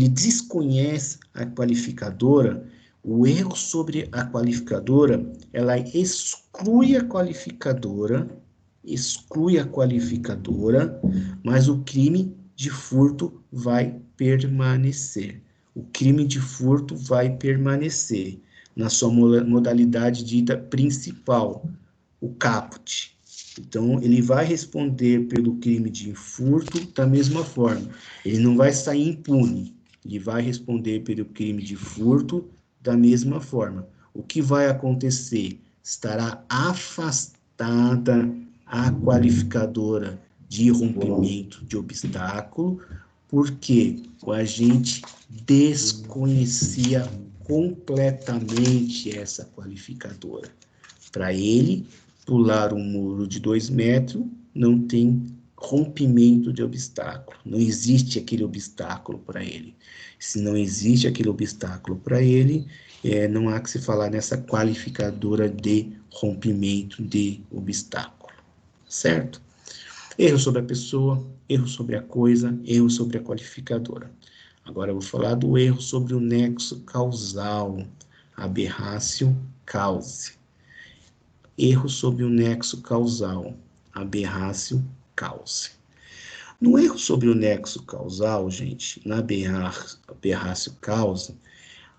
desconhece a qualificadora, o erro sobre a qualificadora, ela exclui a qualificadora, mas o crime de furto vai permanecer. O crime de furto vai permanecer na sua modalidade dita principal, o caput. Então, ele vai responder pelo crime de furto da mesma forma. Ele não vai sair impune. Ele vai responder pelo crime de furto da mesma forma. O que vai acontecer? Estará afastada a qualificadora de rompimento de obstáculo, porque o agente desconhecia completamente essa qualificadora. Para ele, pular um muro de 2 metros, não tem rompimento de obstáculo. Não existe aquele obstáculo para ele. Se não existe aquele obstáculo para ele, não há que se falar nessa qualificadora de rompimento de obstáculo. Certo? Erro sobre a pessoa, erro sobre a coisa, erro sobre a qualificadora. Agora eu vou falar do erro sobre o nexo causal, aberrácio cause. Erro sobre o nexo causal, aberrácio cause. No erro sobre o nexo causal, gente, na aberrácio cause,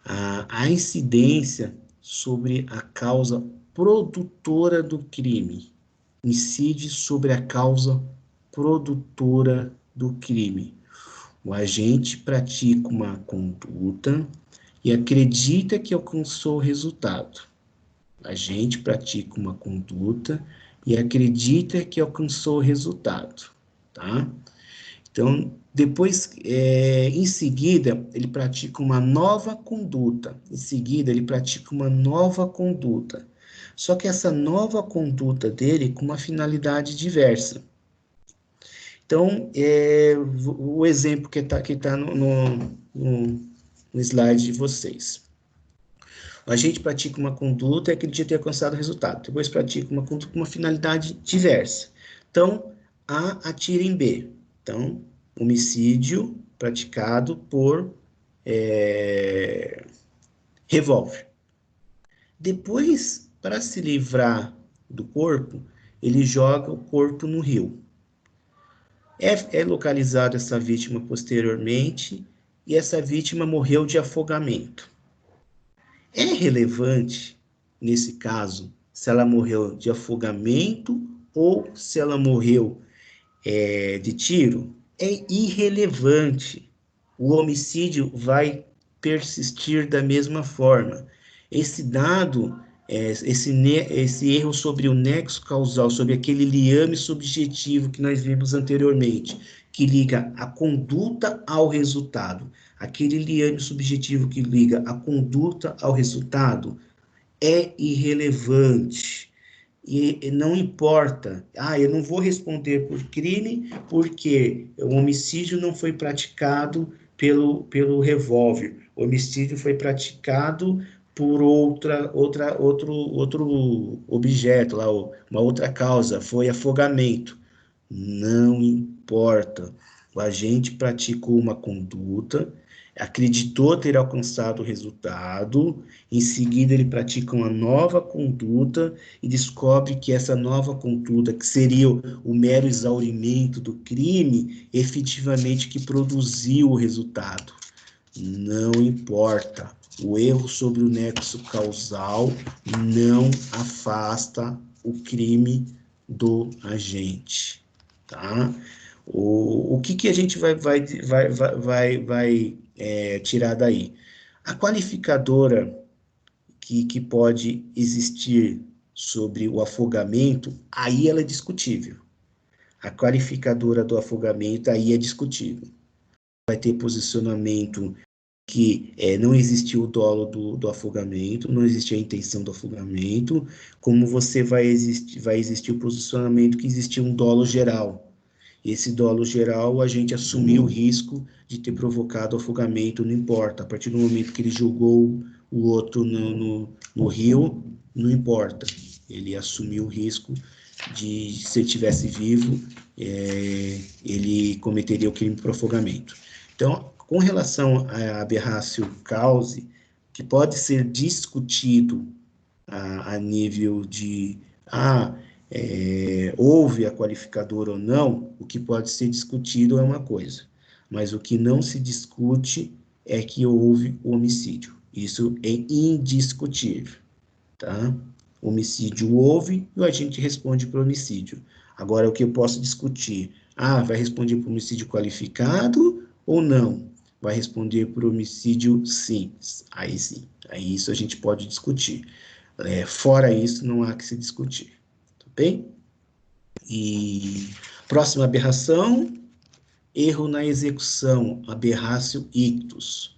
a incidência sobre a causa produtora do crime incide sobre a causa produtora do crime. O agente pratica uma conduta e acredita que alcançou o resultado. O agente pratica uma conduta e acredita que alcançou o resultado, tá? Então, depois, em seguida, ele pratica uma nova conduta. Em seguida, ele pratica uma nova conduta. Só que essa nova conduta dele com uma finalidade diversa. Então, o exemplo que tá no slide de vocês. A gente pratica uma conduta e acredita ter alcançado o resultado. Depois pratica uma conduta com uma finalidade diversa. Então, A atira em B. Então, homicídio praticado por revólver. Depois, para se livrar do corpo, ele joga o corpo no rio. É localizada essa vítima posteriormente e essa vítima morreu de afogamento. É relevante, nesse caso, se ela morreu de afogamento ou se ela morreu de tiro? É irrelevante. O homicídio vai persistir da mesma forma. Esse dado, esse erro sobre o nexo causal, sobre aquele liame subjetivo que nós vimos anteriormente, que liga a conduta ao resultado, aquele liame subjetivo que liga a conduta ao resultado, é irrelevante. E não importa, eu não vou responder por crime porque o homicídio não foi praticado pelo revólver, o homicídio foi praticado por outro objeto, lá, uma outra causa, foi afogamento. Não importa, o agente praticou uma conduta, acreditou ter alcançado o resultado, em seguida ele pratica uma nova conduta e descobre que essa nova conduta, que seria o mero exaurimento do crime, efetivamente que produziu o resultado. Não importa, o erro sobre o nexo causal não afasta o crime do agente, tá? O que a gente vai tirar daí? A qualificadora que pode existir sobre o afogamento, aí ela é discutível. A qualificadora do afogamento, aí é discutível. Vai ter posicionamento que não existiu o dolo do afogamento, não existiu a intenção do afogamento, como vai existir o posicionamento que existiu um dolo geral. Esse dolo geral, a gente assumiu o risco de ter provocado afogamento, não importa. A partir do momento que ele jogou o outro no rio, não importa. Ele assumiu o risco de, se ele estivesse vivo, ele cometeria o crime por afogamento. Então, com relação à aberrácio cause, que pode ser discutido a nível de houve a qualificadora ou não, o que pode ser discutido é uma coisa, mas o que não se discute é que houve o homicídio. Isso é indiscutível, tá? Homicídio houve e a gente responde por homicídio. Agora, o que eu posso discutir? Vai responder por homicídio qualificado ou não? Vai responder por homicídio sim. Aí sim. Aí isso a gente pode discutir. Fora isso, não há que se discutir. Tá bem? E próxima aberração, erro na execução, aberrácio ictus.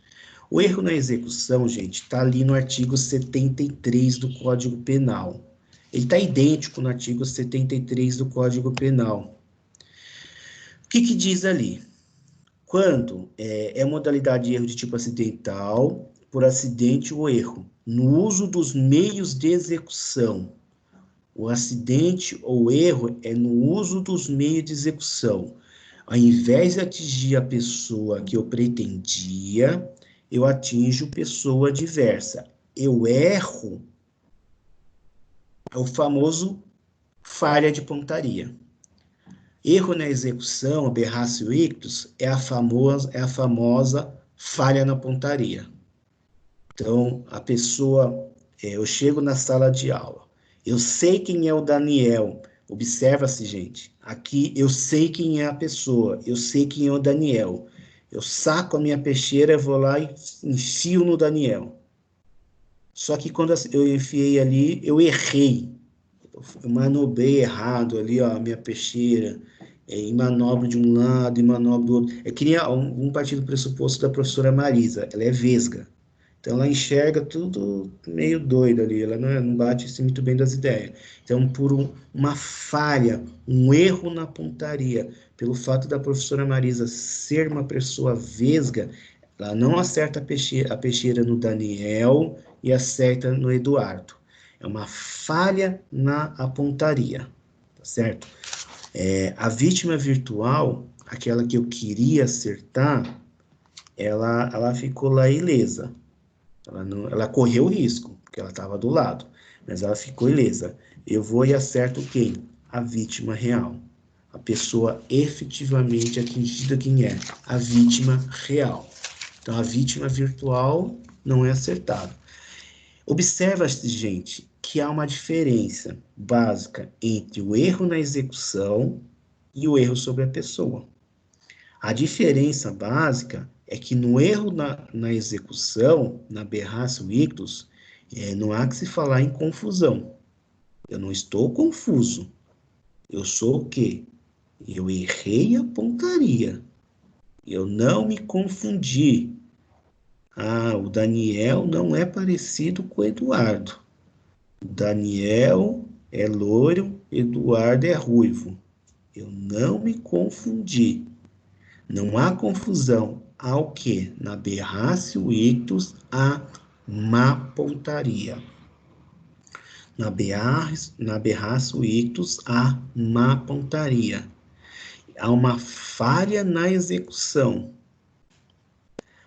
O erro na execução, gente, está ali no artigo 73 do Código Penal. Ele está idêntico no artigo 73 do Código Penal. O que que diz ali? Quando é modalidade de erro de tipo acidental, por acidente ou erro, no uso dos meios de execução. O acidente ou erro é no uso dos meios de execução. Ao invés de atingir a pessoa que eu pretendia, eu atinjo pessoa adversa. Eu erro, é o famoso falha de pontaria. Erro na execução, aberratio ictus, é a famosa falha na pontaria. Então, a pessoa, eu chego na sala de aula, eu sei quem é o Daniel, observa-se, gente, aqui eu sei quem é a pessoa, eu sei quem é o Daniel, eu saco a minha peixeira, vou lá e enfio no Daniel. Só que quando eu enfiei ali, eu errei, eu manobrei errado ali, ó, a minha peixeira, em manobra de um lado e manobra do outro. É que nem um partir do pressuposto da professora Marisa, ela é vesga. Então, ela enxerga tudo meio doido ali, ela não bate assim, muito bem das ideias. Então, por uma falha, um erro na pontaria, pelo fato da professora Marisa ser uma pessoa vesga, ela não acerta a peixeira no Daniel e acerta no Eduardo. É uma falha na pontaria, tá certo? A vítima virtual, aquela que eu queria acertar, ela ficou lá ilesa. Ela correu o risco, porque ela estava do lado, mas ela ficou ilesa. Eu vou e acerto quem? A vítima real. A pessoa efetivamente atingida, quem é? A vítima real. Então, a vítima virtual não é acertada. Observa-se, gente, que há uma diferença básica entre o erro na execução e o erro sobre a pessoa. A diferença básica é que no erro na execução, na aberratio ictus, não há que se falar em confusão. Eu não estou confuso. Eu sou o quê? Eu errei a pontaria. Eu não me confundi. Ah, o Daniel não é parecido com o Eduardo. O Daniel é loiro, Eduardo é ruivo. Eu não me confundi. Não há confusão. Há o quê? Na aberratio ictus, há má pontaria. Na aberratio ictus, há má pontaria. Há uma falha na execução.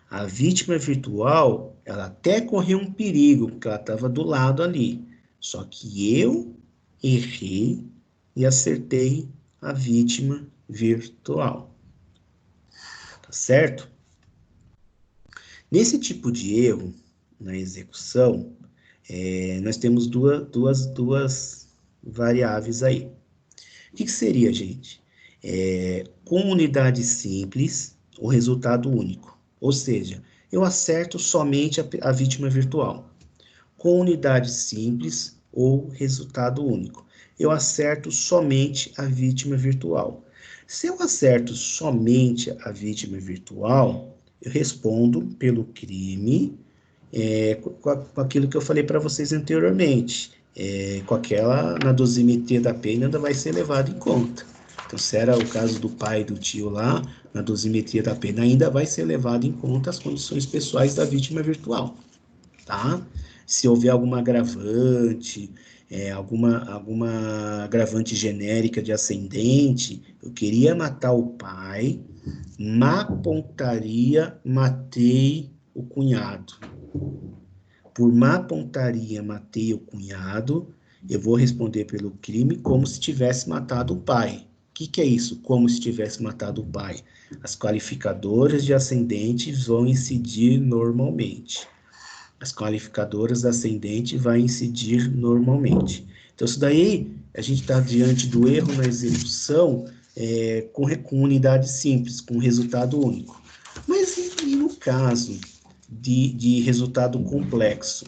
A vítima virtual, ela até correu um perigo, porque ela estava do lado ali. Só que eu errei e acertei a vítima virtual. Tá certo? Nesse tipo de erro, na execução, nós temos duas variáveis aí. O que seria, gente? Com unidade simples, o resultado único. Ou seja, eu acerto somente a vítima virtual. Com unidade simples ou resultado único. Eu acerto somente a vítima virtual. Se eu acerto somente a vítima virtual, eu respondo pelo crime, com aquilo que eu falei para vocês anteriormente. Com aquela, na dosimetria da pena, ainda vai ser levado em conta. Então, se era o caso do pai e do tio lá, na dosimetria da pena, ainda vai ser levado em conta as condições pessoais da vítima virtual, tá? Se houver alguma agravante, alguma agravante genérica de ascendente, eu queria matar o pai, má pontaria, matei o cunhado. Por má pontaria, matei o cunhado, eu vou responder pelo crime como se tivesse matado o pai. O que é isso? Como se tivesse matado o pai? As qualificadoras de ascendente vão incidir normalmente. As qualificadoras ascendente vai incidir normalmente. Então, isso daí, a gente está diante do erro na execução com unidade simples, com resultado único. Mas e no caso de resultado complexo,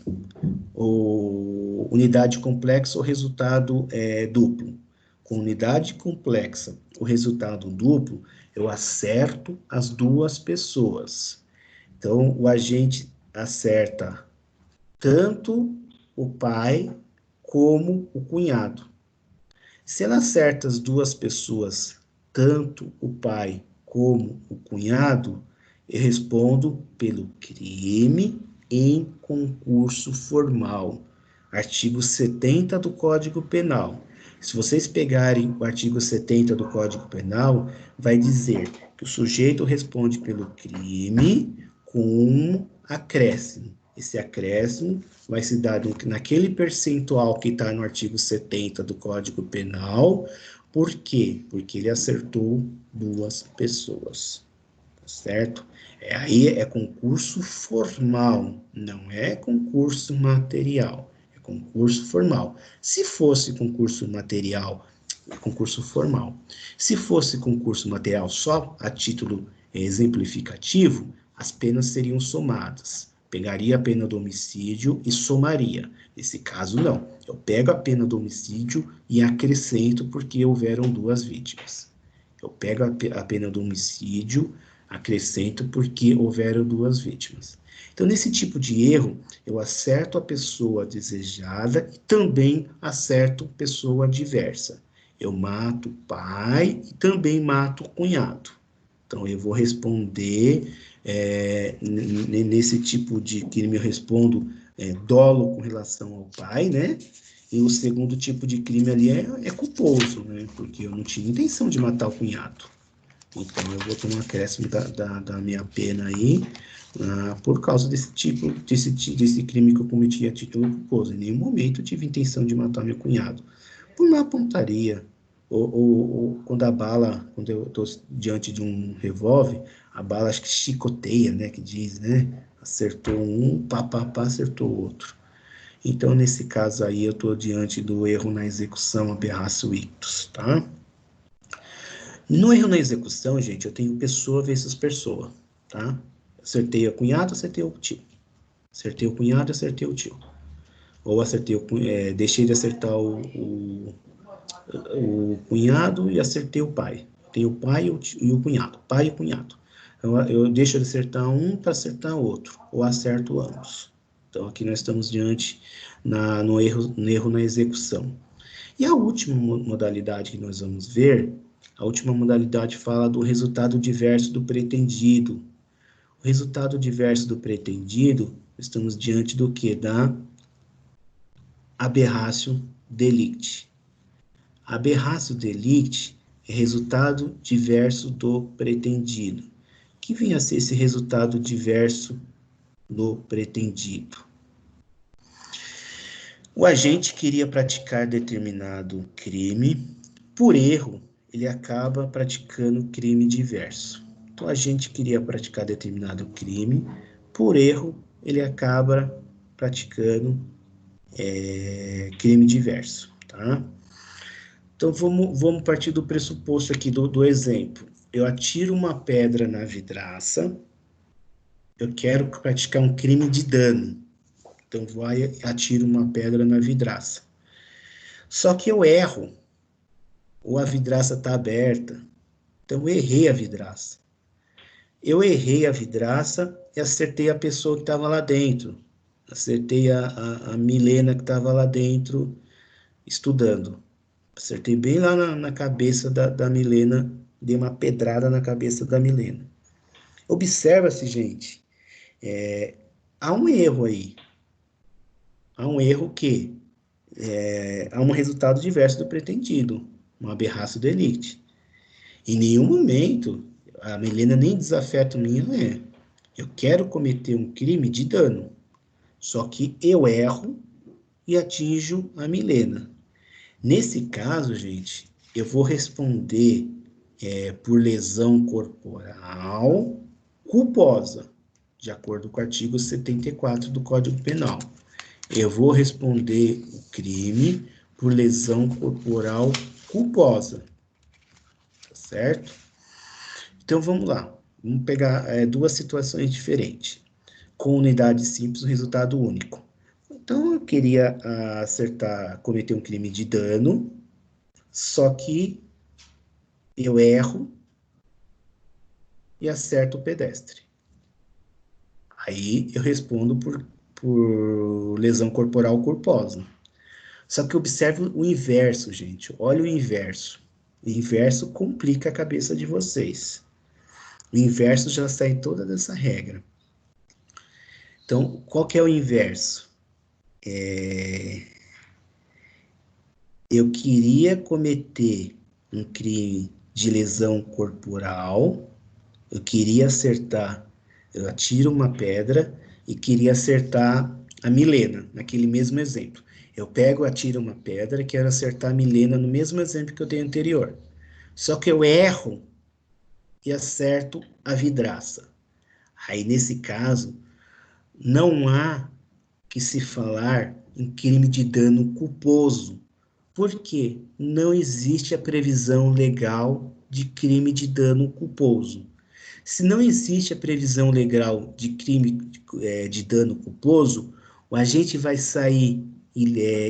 ou unidade complexa ou resultado duplo? Com unidade complexa, o resultado duplo, eu acerto as duas pessoas. Então, o agente acerta tanto o pai como o cunhado. Se ela acerta as duas pessoas, tanto o pai como o cunhado, eu respondo pelo crime em concurso formal. Artigo 70 do Código Penal. Se vocês pegarem o artigo 70 do Código Penal, vai dizer que o sujeito responde pelo crime com um acréscimo. Esse acréscimo vai se dar naquele percentual que está no artigo 70 do Código Penal. Por quê? Porque ele acertou duas pessoas, tá certo? Aí é concurso formal, não é concurso material, é concurso formal. Se fosse concurso material, é concurso formal. Se fosse concurso material só a título exemplificativo, as penas seriam somadas. Pegaria a pena do homicídio e somaria. Nesse caso, não. Eu pego a pena do homicídio e acrescento porque houveram duas vítimas. Eu pego a pena do homicídio, acrescento porque houveram duas vítimas. Então, nesse tipo de erro, eu acerto a pessoa desejada e também acerto a pessoa adversa. Eu mato o pai e também mato o cunhado. Então, eu vou responder, nesse tipo de crime, eu respondo dolo com relação ao pai, né? E o segundo tipo de crime ali é culposo, né? Porque eu não tinha intenção de matar o cunhado. Então, eu vou tomar um acréscimo da minha pena aí, por causa desse crime que eu cometi a título culposo. Em nenhum momento eu tive intenção de matar meu cunhado. Por uma pontaria, ou quando eu estou diante de um revólver, a bala acho que chicoteia, né, que diz, né? Acertou um, pá, acertou o outro. Então, nesse caso aí, eu estou diante do erro na execução, aberratio ictus, tá? No erro na execução, gente, eu tenho pessoa versus pessoa, tá? Acertei a cunhado, acertei o tio. Acertei o cunhado, acertei o tio. Ou deixei de acertar o cunhado e acertei o pai. Tem o pai e o cunhado. Pai e cunhado. Então, eu deixo de acertar um para acertar o outro. Ou acerto ambos. Então, aqui nós estamos diante no erro na execução. E a última modalidade que nós vamos ver, a última modalidade fala do resultado diverso do pretendido. O resultado diverso do pretendido, estamos diante do que? Da aberratio delicti. Aberratio delicti é resultado diverso do pretendido. O que vem a ser esse resultado diverso do pretendido? O agente queria praticar determinado crime, por erro, ele acaba praticando crime diverso. Então, o agente queria praticar determinado crime, por erro, ele acaba praticando crime diverso, tá? Então, vamos partir do pressuposto aqui do exemplo. Eu atiro uma pedra na vidraça, eu quero praticar um crime de dano. Então, atiro uma pedra na vidraça. Só que eu erro, ou a vidraça está aberta. Então, eu errei a vidraça. Eu errei a vidraça e acertei a pessoa que estava lá dentro. Acertei a Milena que estava lá dentro estudando. Acertei bem lá na cabeça da Milena, dei uma pedrada na cabeça da Milena. Observa-se, gente, há um erro aí. Há um erro que há um resultado diverso do pretendido, uma aberratio delicti. Em nenhum momento a Milena nem desafeto minha, né? Eu quero cometer um crime de dano, só que eu erro e atinjo a Milena. Nesse caso, gente, eu vou responder por lesão corporal culposa, de acordo com o artigo 74 do Código Penal. Eu vou responder o crime por lesão corporal culposa, tá certo? Então, vamos lá. Vamos pegar duas situações diferentes. Com unidade simples, um resultado único. Então, eu queria cometer um crime de dano, só que eu erro e acerto o pedestre. Aí eu respondo por lesão corporal culposa. Só que observe o inverso, gente. Olha o inverso. O inverso complica a cabeça de vocês. O inverso já sai toda dessa regra. Então, qual que é o inverso? Eu queria cometer um crime de lesão corporal, eu queria acertar, eu atiro uma pedra e queria acertar a Milena, naquele mesmo exemplo. Eu pego, atiro uma pedra e quero acertar a Milena no mesmo exemplo que eu dei anterior. Só que eu erro e acerto a vidraça. Aí, nesse caso, não há que se falar em crime de dano culposo, porque não existe a previsão legal de crime de dano culposo. Se não existe a previsão legal de crime de dano culposo, o agente vai sair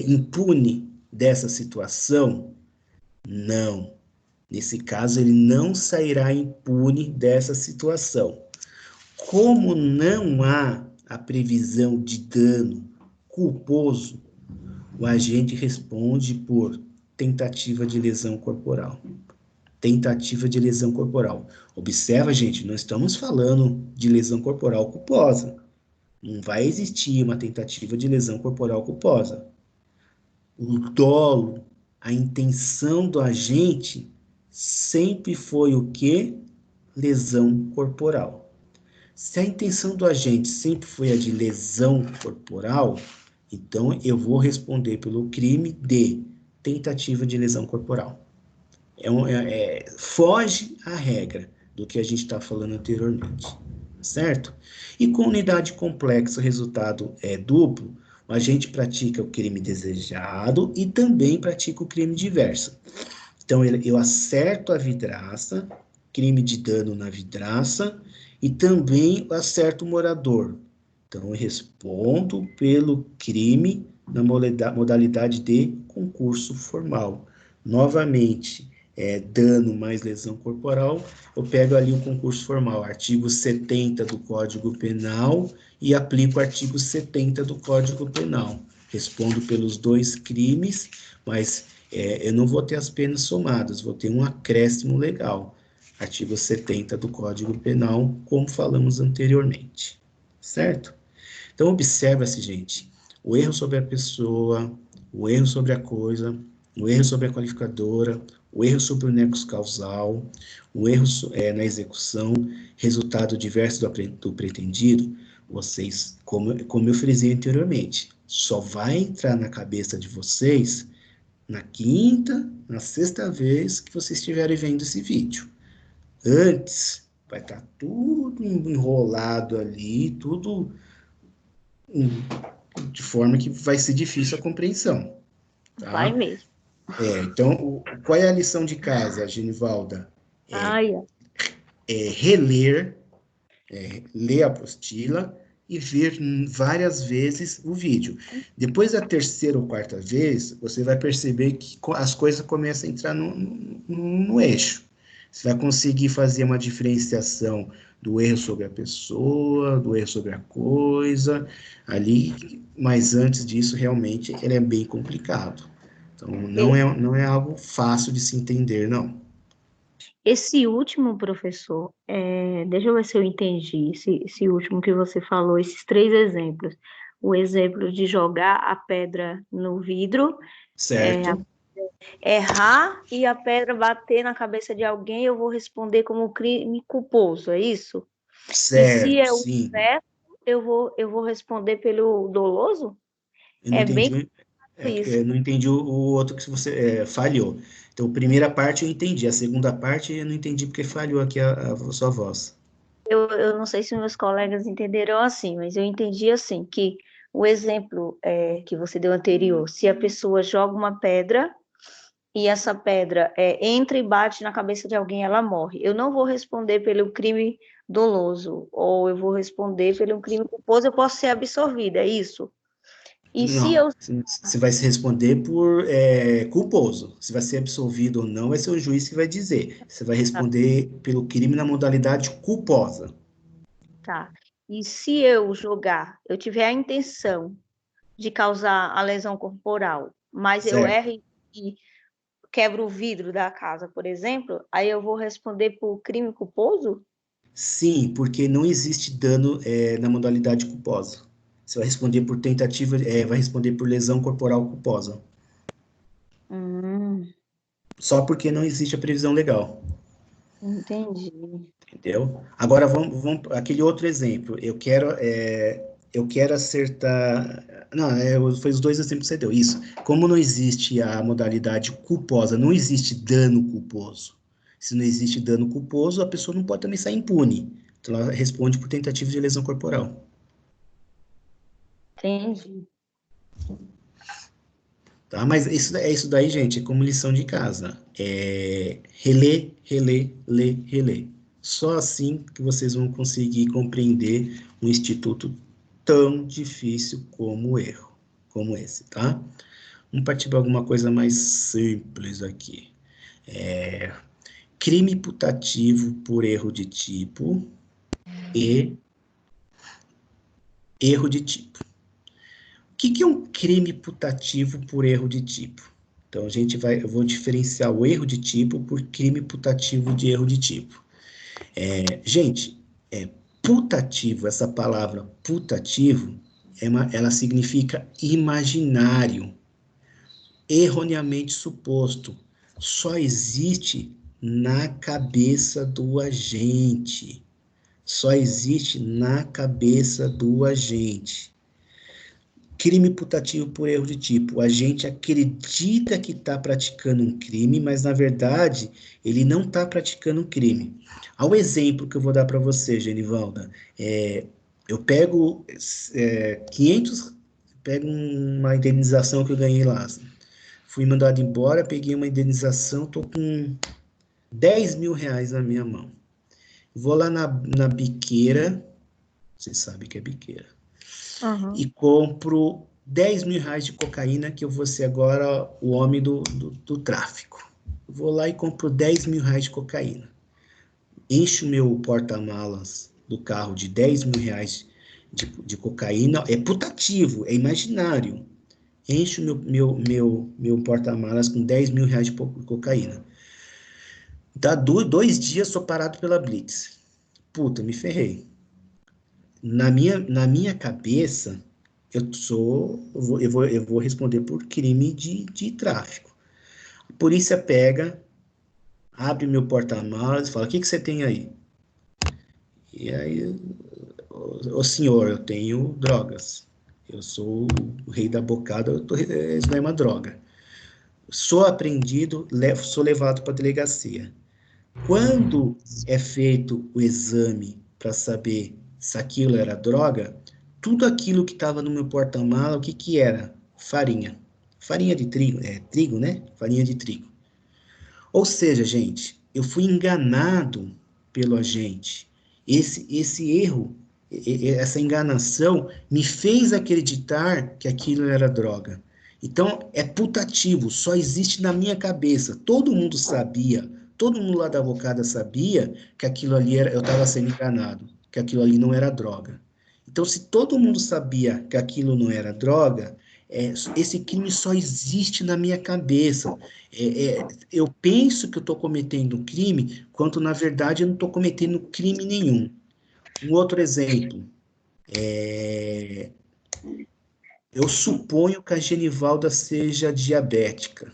impune dessa situação? Não. Nesse caso, ele não sairá impune dessa situação. Como não há a previsão de dano culposo, o agente responde por tentativa de lesão corporal. Tentativa de lesão corporal. Observa, gente, não estamos falando de lesão corporal culposa. Não vai existir uma tentativa de lesão corporal culposa. O dolo, a intenção do agente sempre foi o quê? Lesão corporal. Se a intenção do agente sempre foi a de lesão corporal, então eu vou responder pelo crime de tentativa de lesão corporal. Foge à regra do que a gente está falando anteriormente, certo? E com unidade complexa, o resultado é duplo, a gente pratica o crime desejado e também pratica o crime diverso. Então, eu acerto a vidraça, crime de dano na vidraça, e também acerto o morador. Então, eu respondo pelo crime na modalidade de concurso formal. Novamente, dano mais lesão corporal, eu pego ali o concurso formal, artigo 70 do Código Penal, e aplico o artigo 70 do Código Penal. Respondo pelos dois crimes, mas eu não vou ter as penas somadas, vou ter um acréscimo legal. Artigo 70 do Código Penal, como falamos anteriormente. Certo? Então, observa-se, gente, o erro sobre a pessoa, o erro sobre a coisa, o erro sobre a qualificadora, o erro sobre o nexo causal, o erro na execução, resultado diverso do pretendido, vocês, como eu frisei anteriormente, só vai entrar na cabeça de vocês na quinta, na sexta vez que vocês estiverem vendo esse vídeo. Antes, vai estar tudo enrolado ali, tudo de forma que vai ser difícil a compreensão, Vai tá? mesmo. Então, qual é a lição de casa, Genivalda? Ai, Reler, ler a apostila e ver várias vezes o vídeo. Depois da terceira ou quarta vez, você vai perceber que as coisas começam a entrar no eixo. Você vai conseguir fazer uma diferenciação do erro sobre a pessoa, do erro sobre a coisa, ali, mas antes disso, realmente, ele é bem complicado. Então, não é algo fácil de se entender, não. esse último, professor, deixa eu ver se eu entendi, esse último que você falou, esses três exemplos. O exemplo de jogar a pedra no vidro, é, Certo? errar e a pedra bater na cabeça de alguém, eu vou responder como crime culposo, é isso? E se Certo, é o sim. inverso, eu vou responder pelo doloso? Eu não É bem entendi, isso. eu não entendi o outro que você falhou. Então, a primeira parte eu entendi, a segunda parte eu não entendi porque falhou aqui a sua voz. Eu não sei se meus colegas entenderam assim, mas eu entendi assim, que o exemplo que você deu anterior, se a pessoa joga uma pedra e essa pedra entra e bate na cabeça de alguém, ela morre. Eu não vou responder pelo crime doloso, ou eu vou responder pelo crime culposo, eu posso ser absorvida, é isso? E se Não, eu... você vai se responder por culposo. Se vai ser absolvido ou não, vai ser o juiz que vai dizer. Você vai responder pelo crime na modalidade culposa. Tá. E se eu jogar, eu tiver a intenção de causar a lesão corporal, mas eu Certo. erro e quebro o vidro da casa, por exemplo, aí eu vou responder por crime culposo? Sim, porque não existe dano na modalidade culposa. Você vai responder por tentativa, vai responder por lesão corporal culposa. Hum, Só porque não existe a previsão legal. entendi. Entendeu? Agora vamos aquele outro exemplo. Eu quero acertar. Não, foi os dois exemplos que você deu. Isso. Como não existe a modalidade culposa, não existe dano culposo. Se não existe dano culposo, a pessoa não pode também sair impune. Então ela responde por tentativa de lesão corporal. Entendi. Tá? Mas isso daí, gente, é como lição de casa. Reler, reler, ler, reler. Só assim que vocês vão conseguir compreender um instituto tão difícil como o erro, como esse, tá? Vamos partir para alguma coisa mais simples aqui. Crime putativo por erro de tipo e erro de tipo. O que é um crime putativo por erro de tipo? Então, eu vou diferenciar o erro de tipo por crime putativo de erro de tipo. Gente, putativo, essa palavra putativo, ela significa imaginário, erroneamente suposto. Só existe na cabeça do agente. Só existe na cabeça do agente. Crime putativo por erro de tipo. A gente acredita que está praticando um crime, mas na verdade ele não está praticando um crime. Ao exemplo que eu vou dar para você, Genivalda, eu pego 500, pego uma indenização que eu ganhei lá. Fui mandado embora, peguei uma indenização, tô com R$ 10.000 na minha mão. Vou lá na biqueira, você sabe que é biqueira, Uhum. e compro R$ 10.000 de cocaína, que eu vou ser agora o homem do tráfico. Vou lá e compro R$ 10.000 de cocaína. Encho meu porta-malas do carro de R$ 10.000 de cocaína. É putativo, é imaginário. Encho meu porta-malas com R$ 10.000 de cocaína. Dá 2 dias, sou parado pela Blitz. Puta, me ferrei. Na minha cabeça, eu vou responder por crime de tráfico. A polícia pega, abre meu porta-malas e fala: o que que você tem aí? E aí, ô senhor, eu tenho drogas. Eu sou o rei da bocada, isso não é uma droga. Sou apreendido, sou levado para a delegacia. Quando é feito o exame para saber se aquilo era droga, tudo aquilo que estava no meu porta-mala, o que que era? Farinha. Farinha de trigo, trigo, né? Farinha de trigo. Ou seja, gente, eu fui enganado pelo agente. Esse erro, essa enganação me fez acreditar que aquilo era droga. Então, é putativo, só existe na minha cabeça. Todo mundo sabia, todo mundo lá da bocada sabia que aquilo ali era, eu estava sendo enganado, que aquilo ali não era droga. Então, se todo mundo sabia que aquilo não era droga, esse crime só existe na minha cabeça. Eu penso que eu estou cometendo um crime, quando na verdade eu não estou cometendo crime nenhum. Um outro exemplo, eu suponho que a Genivalda seja diabética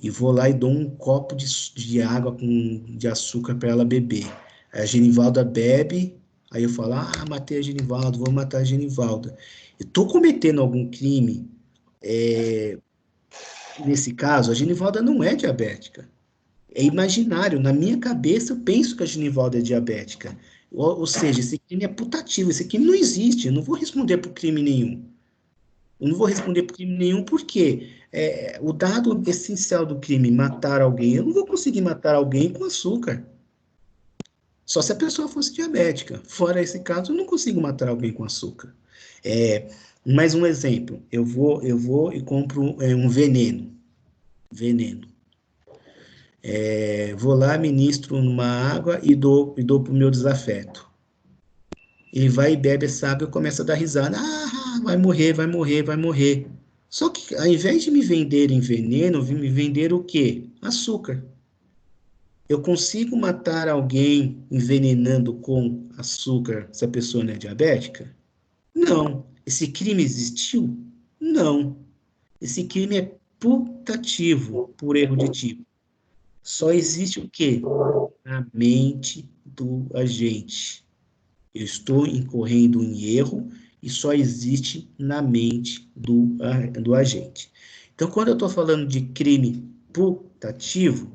e vou lá e dou um copo de água de açúcar para ela beber. A Genivalda bebe, aí eu falo: ah, matei a Genivalda, vou matar a Genivalda. Eu estou cometendo algum crime? Nesse caso, a Genivalda não é diabética. É imaginário. Na minha cabeça, eu penso que a Genivalda é diabética. Ou seja, esse crime é putativo, esse crime não existe. Eu não vou responder por crime nenhum. Eu não vou responder por crime nenhum porque o dado essencial do crime, matar alguém, eu não vou conseguir matar alguém com açúcar. Só se a pessoa fosse diabética. Fora esse caso, eu não consigo matar alguém com açúcar. É, mais um exemplo. Eu vou e compro um veneno. Veneno. Vou lá, ministro numa água e dou para o meu desafeto. ele vai e bebe essa água e começa a dar risada. Ah, vai morrer, vai morrer, vai morrer. Só que ao invés de me venderem veneno, me venderam o quê? Açúcar. Eu consigo matar alguém envenenando com açúcar se a pessoa não é diabética? Não. Esse crime existiu? Não. Esse crime é putativo por erro de tipo. Só existe o quê? Na mente do agente. Eu estou incorrendo em erro e só existe na mente do agente. Então, quando eu estou falando de crime putativo,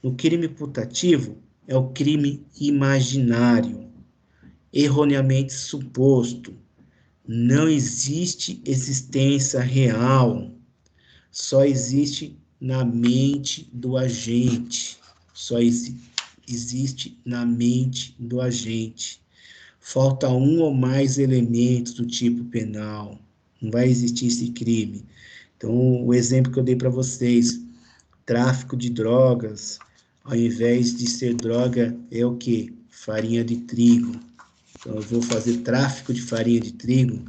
o crime putativo é o crime imaginário, erroneamente suposto. Não existe existência real, só existe na mente do agente. Só existe na mente do agente. Falta um ou mais elementos do tipo penal. Não vai existir esse crime. Então, o exemplo que eu dei para vocês, tráfico de drogas, ao invés de ser droga, é o quê? Farinha de trigo. Então, eu vou fazer tráfico de farinha de trigo.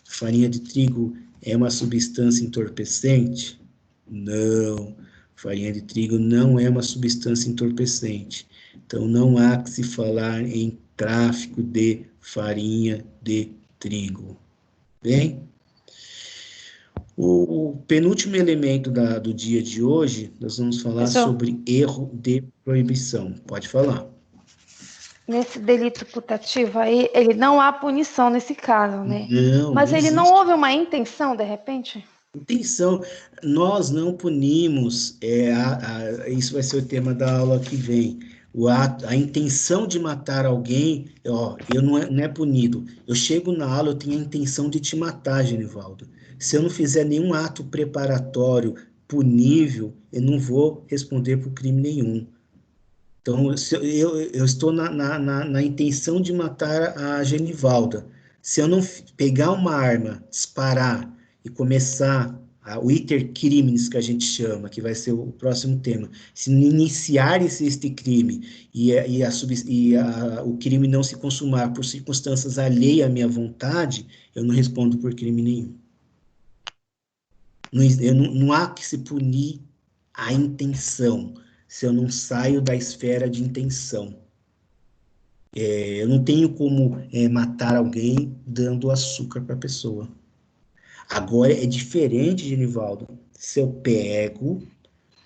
Farinha de trigo é uma substância entorpecente? Não. Farinha de trigo não é uma substância entorpecente. Então, não há que se falar em tráfico de farinha de trigo. Bem? O penúltimo elemento do dia de hoje, nós vamos falar Professor, sobre erro de proibição. Pode falar. nesse delito putativo aí, ele não há punição nesse caso, né? Não, Mas não ele não existe. houve uma intenção, de repente? Intenção, nós não punimos, isso vai ser o tema da aula que vem. A intenção de matar alguém, ó, não é punido. Eu chego na aula, eu tenho a intenção de te matar, Genivaldo. Se eu não fizer nenhum ato preparatório punível, eu não vou responder por crime nenhum. Então, se eu estou na intenção de matar a Genivalda. Se eu não pegar uma arma, disparar e começar o iter criminis, que a gente chama, que vai ser o próximo tema, se iniciar este crime o crime não se consumar por circunstâncias alheias à minha vontade, eu não respondo por crime nenhum. Não há que se punir a intenção, se eu não saio da esfera de intenção. Eu não tenho como matar alguém dando açúcar para a pessoa. Agora é diferente, Genivaldo. Se eu pego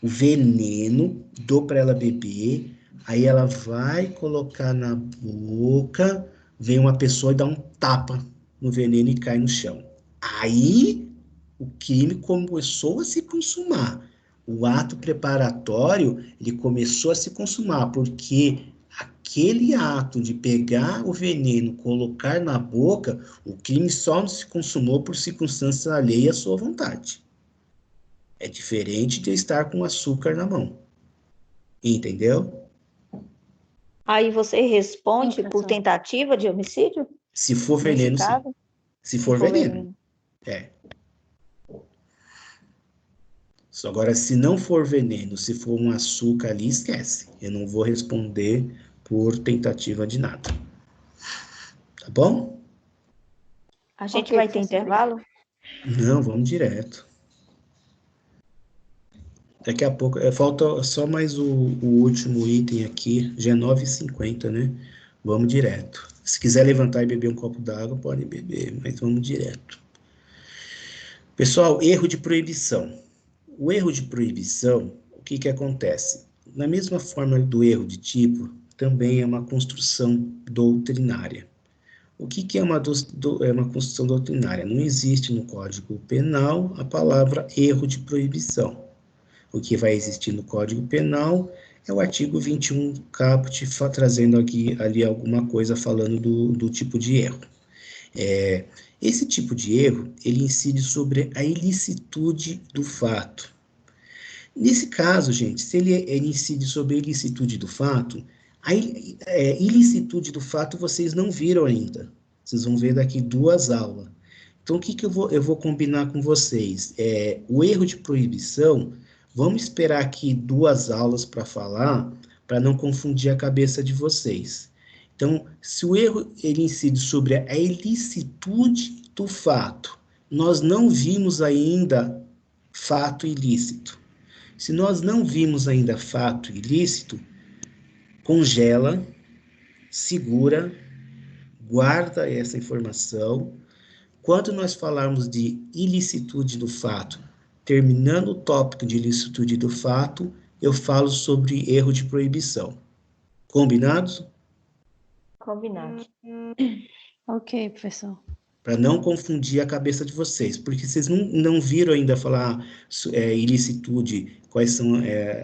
o veneno, dou para ela beber, aí ela vai colocar na boca, vem uma pessoa e dá um tapa no veneno e cai no chão. Aí o crime começou a se consumar. O ato preparatório, ele começou a se consumar, porque aquele ato de pegar o veneno, colocar na boca, o crime só não se consumou por circunstâncias alheias à sua vontade. É diferente de eu estar com açúcar na mão. Entendeu? Aí você responde Sim, por professor. tentativa de homicídio, Se for nesse veneno, sim. caso, Se se for for veneno. veneno. É. Só agora, se não for veneno, se for um açúcar ali, esquece. Eu não vou responder por tentativa de nada. Tá bom? A gente Ok, vai ter professor. intervalo? Não, vamos direto. Daqui a pouco, falta só mais o último item aqui, já é 9h50, né? Vamos direto. Se quiser levantar e beber um copo d'água, pode beber, mas vamos direto. Pessoal, erro de proibição. O erro de proibição, o que que acontece? Na mesma forma do erro de tipo, também é uma construção doutrinária. O que que é uma construção doutrinária? Não existe no Código Penal a palavra erro de proibição. O que vai existir no Código Penal é o artigo 21 caput, trazendo ali alguma coisa falando do tipo de erro. Esse tipo de erro, ele incide sobre a ilicitude do fato. Nesse caso, gente, se ele incide sobre a ilicitude do fato, a ilicitude do fato vocês não viram ainda. Vocês vão ver daqui 2 aulas. Então, o que que eu vou combinar com vocês? O erro de proibição, vamos esperar aqui 2 aulas para falar, para não confundir a cabeça de vocês. Então, se o erro ele incide sobre a ilicitude do fato, nós não vimos ainda fato ilícito. Se nós não vimos ainda fato ilícito, congela, segura, guarda essa informação. Quando nós falarmos de ilicitude do fato, terminando o tópico de ilicitude do fato, eu falo sobre erro de proibição. Combinados? Combinado. Ok, professor. Para não confundir a cabeça de vocês, porque vocês não viram ainda falar ilicitude, quais são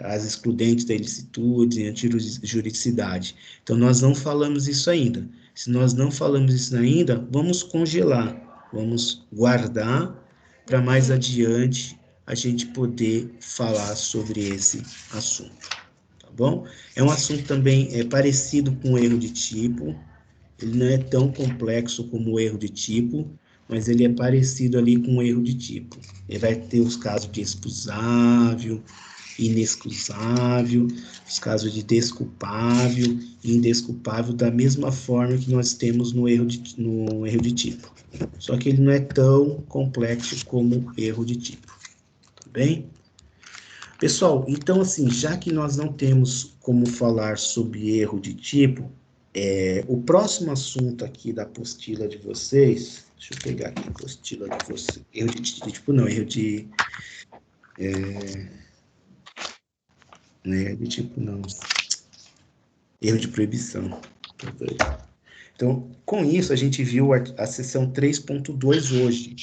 as excludentes da ilicitude, antijuridicidade. Então, nós não falamos isso ainda. Se nós não falamos isso ainda, vamos congelar, vamos guardar para mais adiante a gente poder falar sobre esse assunto, tá bom? É um assunto também parecido com o erro de tipo. Ele não é tão complexo como o erro de tipo, mas ele é parecido ali com o erro de tipo. Ele vai ter os casos de excusável, inexcusável, os casos de desculpável e indesculpável, da mesma forma que nós temos no erro de tipo. Só que ele não é tão complexo como o erro de tipo. Tá bem? Pessoal, então assim, já que nós não temos como falar sobre erro de tipo, o próximo assunto aqui da apostila de vocês, deixa eu pegar aqui a apostila de vocês, erro de tipo não, erro de, não é erro de tipo não, erro de proibição. Então, com isso, a gente viu a seção 3.2 hoje.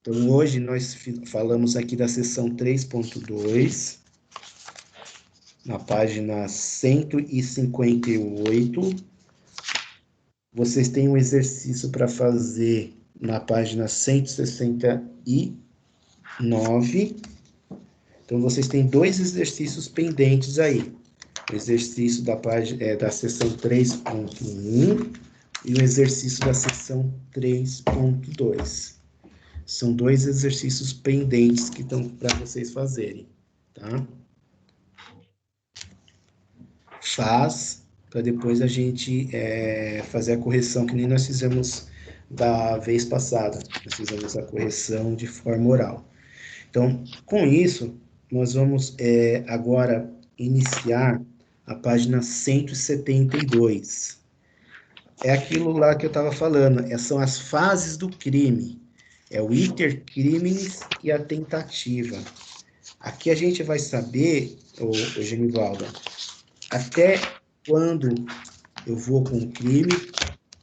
Então, hoje nós falamos aqui da seção 3.2, na página 158. Vocês têm um exercício para fazer na página 169. Então, vocês têm 2 exercícios pendentes aí. O exercício da seção 3.1 e o exercício da seção 3.2. São 2 exercícios pendentes que estão para vocês fazerem, tá? Faz, para depois a gente fazer a correção, que nem nós fizemos da vez passada. Nós fizemos a correção de forma oral. Então, com isso, nós vamos agora iniciar a página 172. É aquilo lá que eu estava falando, são as fases do crime. É o iter criminis e a tentativa. Aqui a gente vai saber, ô Genivalda, até quando eu vou com o crime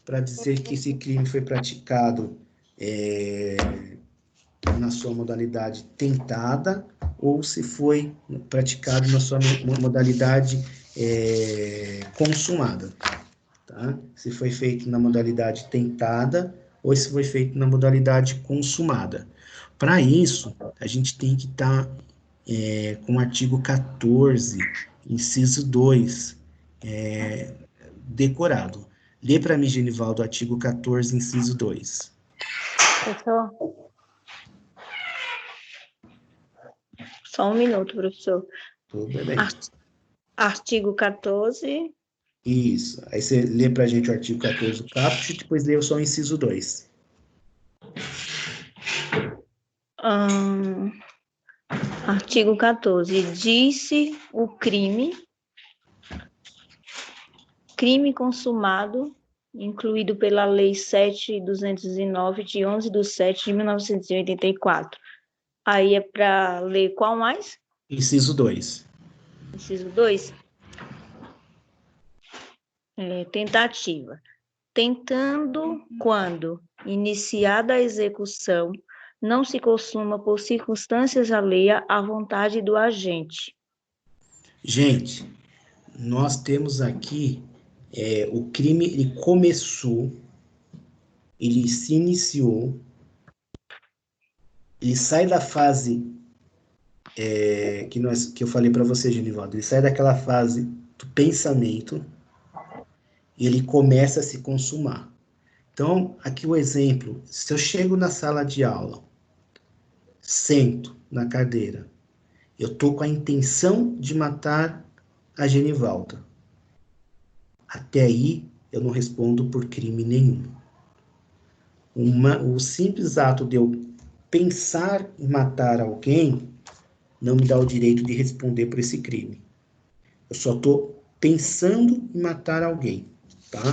para dizer que esse crime foi praticado na sua modalidade tentada ou se foi praticado na sua modalidade consumada, tá? Se foi feito na modalidade tentada ou se foi feito na modalidade consumada. Para isso, a gente tem que estar com o artigo 14, inciso 2, decorado. Lê para mim, Genivaldo, o artigo 14, inciso 2. Professor? Só um minuto, professor. Tudo bem. Artigo 14. Isso. Aí você lê para a gente o artigo 14 do caput e depois lê só o inciso 2. Artigo 14. Disse o crime consumado, incluído pela Lei 7.209, de 11/7/1984. Aí é para ler qual mais? Inciso 2. Inciso 2. Tentativa. Tentando, quando iniciada a execução, não se consuma por circunstâncias alheias à vontade do agente. Gente, nós temos aqui o crime, ele começou, ele se iniciou, ele sai da fase que eu falei para você, Genivaldo, ele sai daquela fase do pensamento e ele começa a se consumar. Então, aqui o exemplo, se eu chego na sala de aula, sento na cadeira, eu estou com a intenção de matar a Genivalda. Até aí, eu não respondo por crime nenhum. O simples ato de eu pensar em matar alguém não me dá o direito de responder por esse crime. Eu só estou pensando em matar alguém, tá?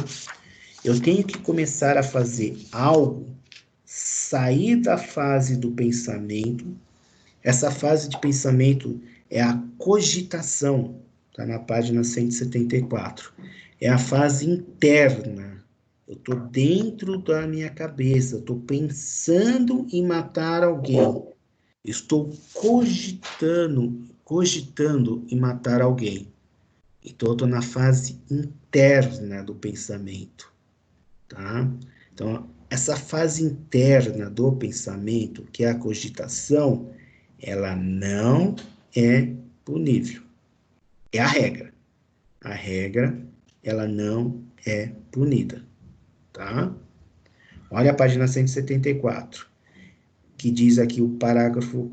Eu tenho que começar a fazer algo, sair da fase do pensamento. Essa fase de pensamento é a cogitação, tá na página 174. É a fase interna. Eu estou dentro da minha cabeça, estou pensando em matar alguém. Estou cogitando em matar alguém. Então, eu estou na fase interna do pensamento, tá? Então, essa fase interna do pensamento, que é a cogitação, ela não é punível. É a regra. A regra, ela não é punida, tá? Olha a página 174, que diz aqui o parágrafo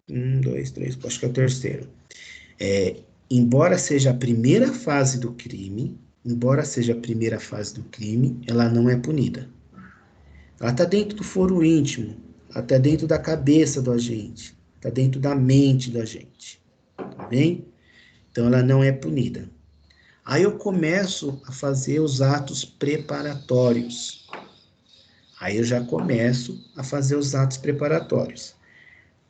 1, 2, 3, acho que é o terceiro. Embora seja a primeira fase do crime, ela não é punida. Ela está dentro do foro íntimo, ela está dentro da cabeça do agente, está dentro da mente do agente, tá bem? Então, ela não é punida. Aí eu começo a fazer os atos preparatórios.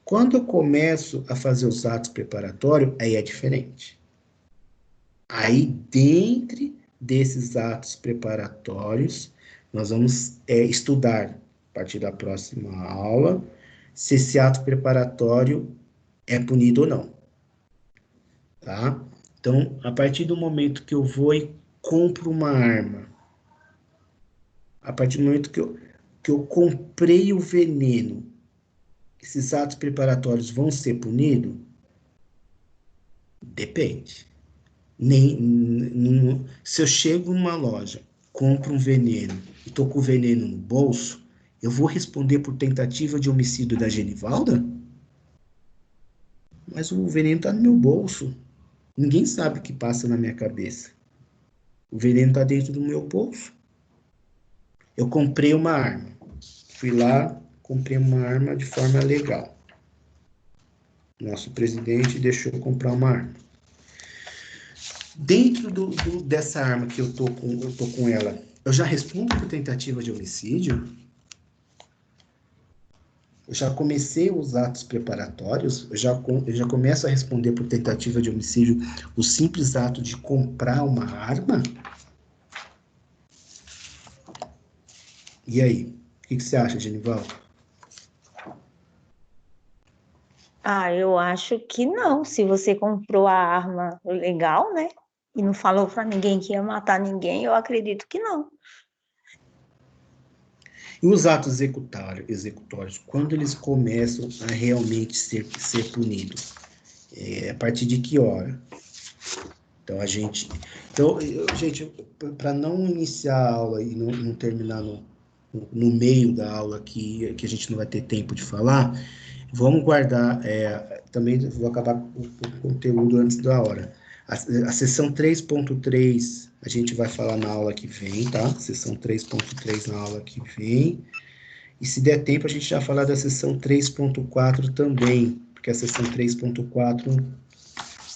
Quando eu começo a fazer os atos preparatórios, aí é diferente. Aí, dentro desses atos preparatórios, nós vamos estudar, a partir da próxima aula, se esse ato preparatório é punido ou não, tá? Então, a partir do momento que eu vou e compro uma arma, a partir do momento que eu comprei o veneno, esses atos preparatórios vão ser punidos? Depende. Se eu chego numa loja, compro um veneno e tô com o veneno no bolso, eu vou responder por tentativa de homicídio da Genivalda? Mas o veneno tá no meu bolso. Ninguém sabe o que passa na minha cabeça. O veneno tá dentro do meu bolso. Eu comprei uma arma. Fui lá, comprei uma arma de forma legal. Nosso presidente deixou eu comprar uma arma. Dentro dessa arma que eu tô com ela, eu já respondo por tentativa de homicídio? Eu já comecei os atos preparatórios? Eu já começo a responder por tentativa de homicídio o simples ato de comprar uma arma? E aí? O que você acha, Genivaldo? Eu acho que não. Se você comprou a arma legal, né? E não falou para ninguém que ia matar ninguém, eu acredito que não. E os atos executórios, quando eles começam a realmente ser punidos? A partir de que hora? Então, gente, para não iniciar a aula e não terminar no meio da aula que a gente não vai ter tempo de falar, vamos guardar, também vou acabar com o conteúdo antes da hora. A sessão 3.3 a gente vai falar na aula que vem, tá? Sessão 3.3 na aula que vem. E se der tempo, a gente já falar da sessão 3.4 também, porque a sessão 3.4,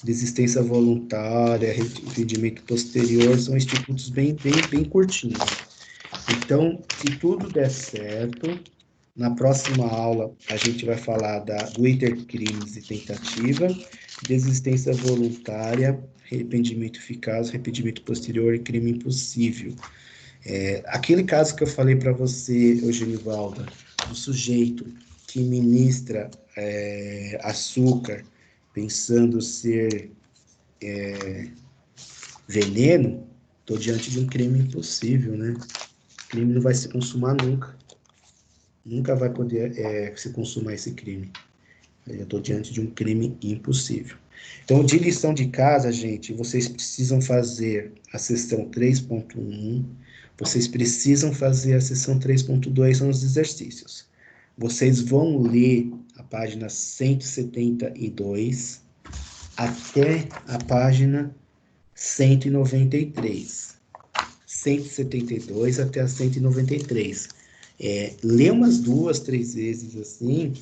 desistência voluntária, arrependimento posterior, são institutos bem curtinhos. Então, se tudo der certo, na próxima aula a gente vai falar do intercrimes e tentativa, desistência voluntária, arrependimento eficaz, arrependimento posterior e crime impossível. Aquele caso que eu falei para você, Eugenivalda, o sujeito que ministra açúcar pensando ser veneno, estou diante de um crime impossível, né? O crime não vai se consumar nunca. Nunca vai poder se consumar esse crime. Eu estou diante de um crime impossível. Então, de lição de casa, gente, vocês precisam fazer a sessão 3.1, vocês precisam fazer a sessão 3.2, são os exercícios. Vocês vão ler a página 172 até a página 193. 172 até a 193. Lê umas 2, 3 vezes assim,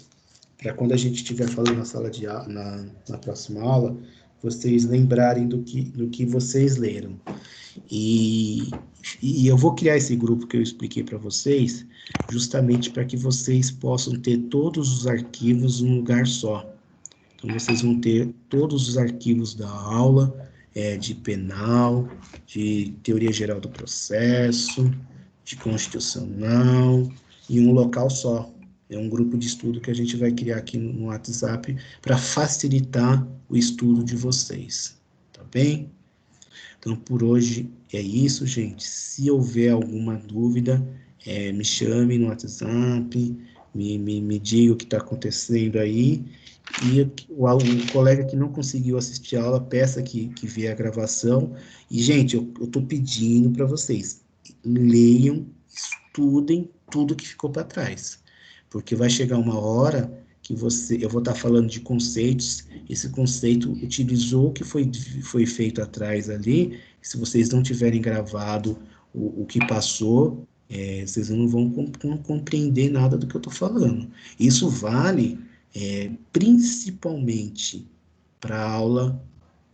para quando a gente estiver falando na sala de na próxima aula, vocês lembrarem do que vocês leram. E eu vou criar esse grupo que eu expliquei para vocês, justamente para que vocês possam ter todos os arquivos em um lugar só. Então, vocês vão ter todos os arquivos da aula, de penal, de teoria geral do processo, de constitucional, em um local só. É um grupo de estudo que a gente vai criar aqui no WhatsApp para facilitar o estudo de vocês, tá bem? Então, por hoje é isso, gente. Se houver alguma dúvida, me chame no WhatsApp, me diga o que está acontecendo aí. E o colega que não conseguiu assistir a aula, peça que vê a gravação. E, gente, eu estou pedindo para vocês, leiam, estudem tudo que ficou para trás. Porque vai chegar uma hora que eu vou estar falando de conceitos, esse conceito utilizou o que foi feito atrás ali, se vocês não tiverem gravado o que passou, vocês não vão compreender nada do que eu estou falando. Isso vale principalmente para a aula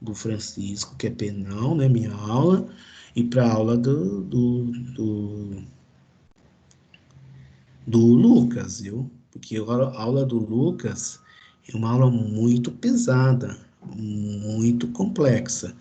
do Francisco, que é penal, né, minha aula, e para a aula do Lucas, viu? Porque a aula do Lucas é uma aula muito pesada, muito complexa.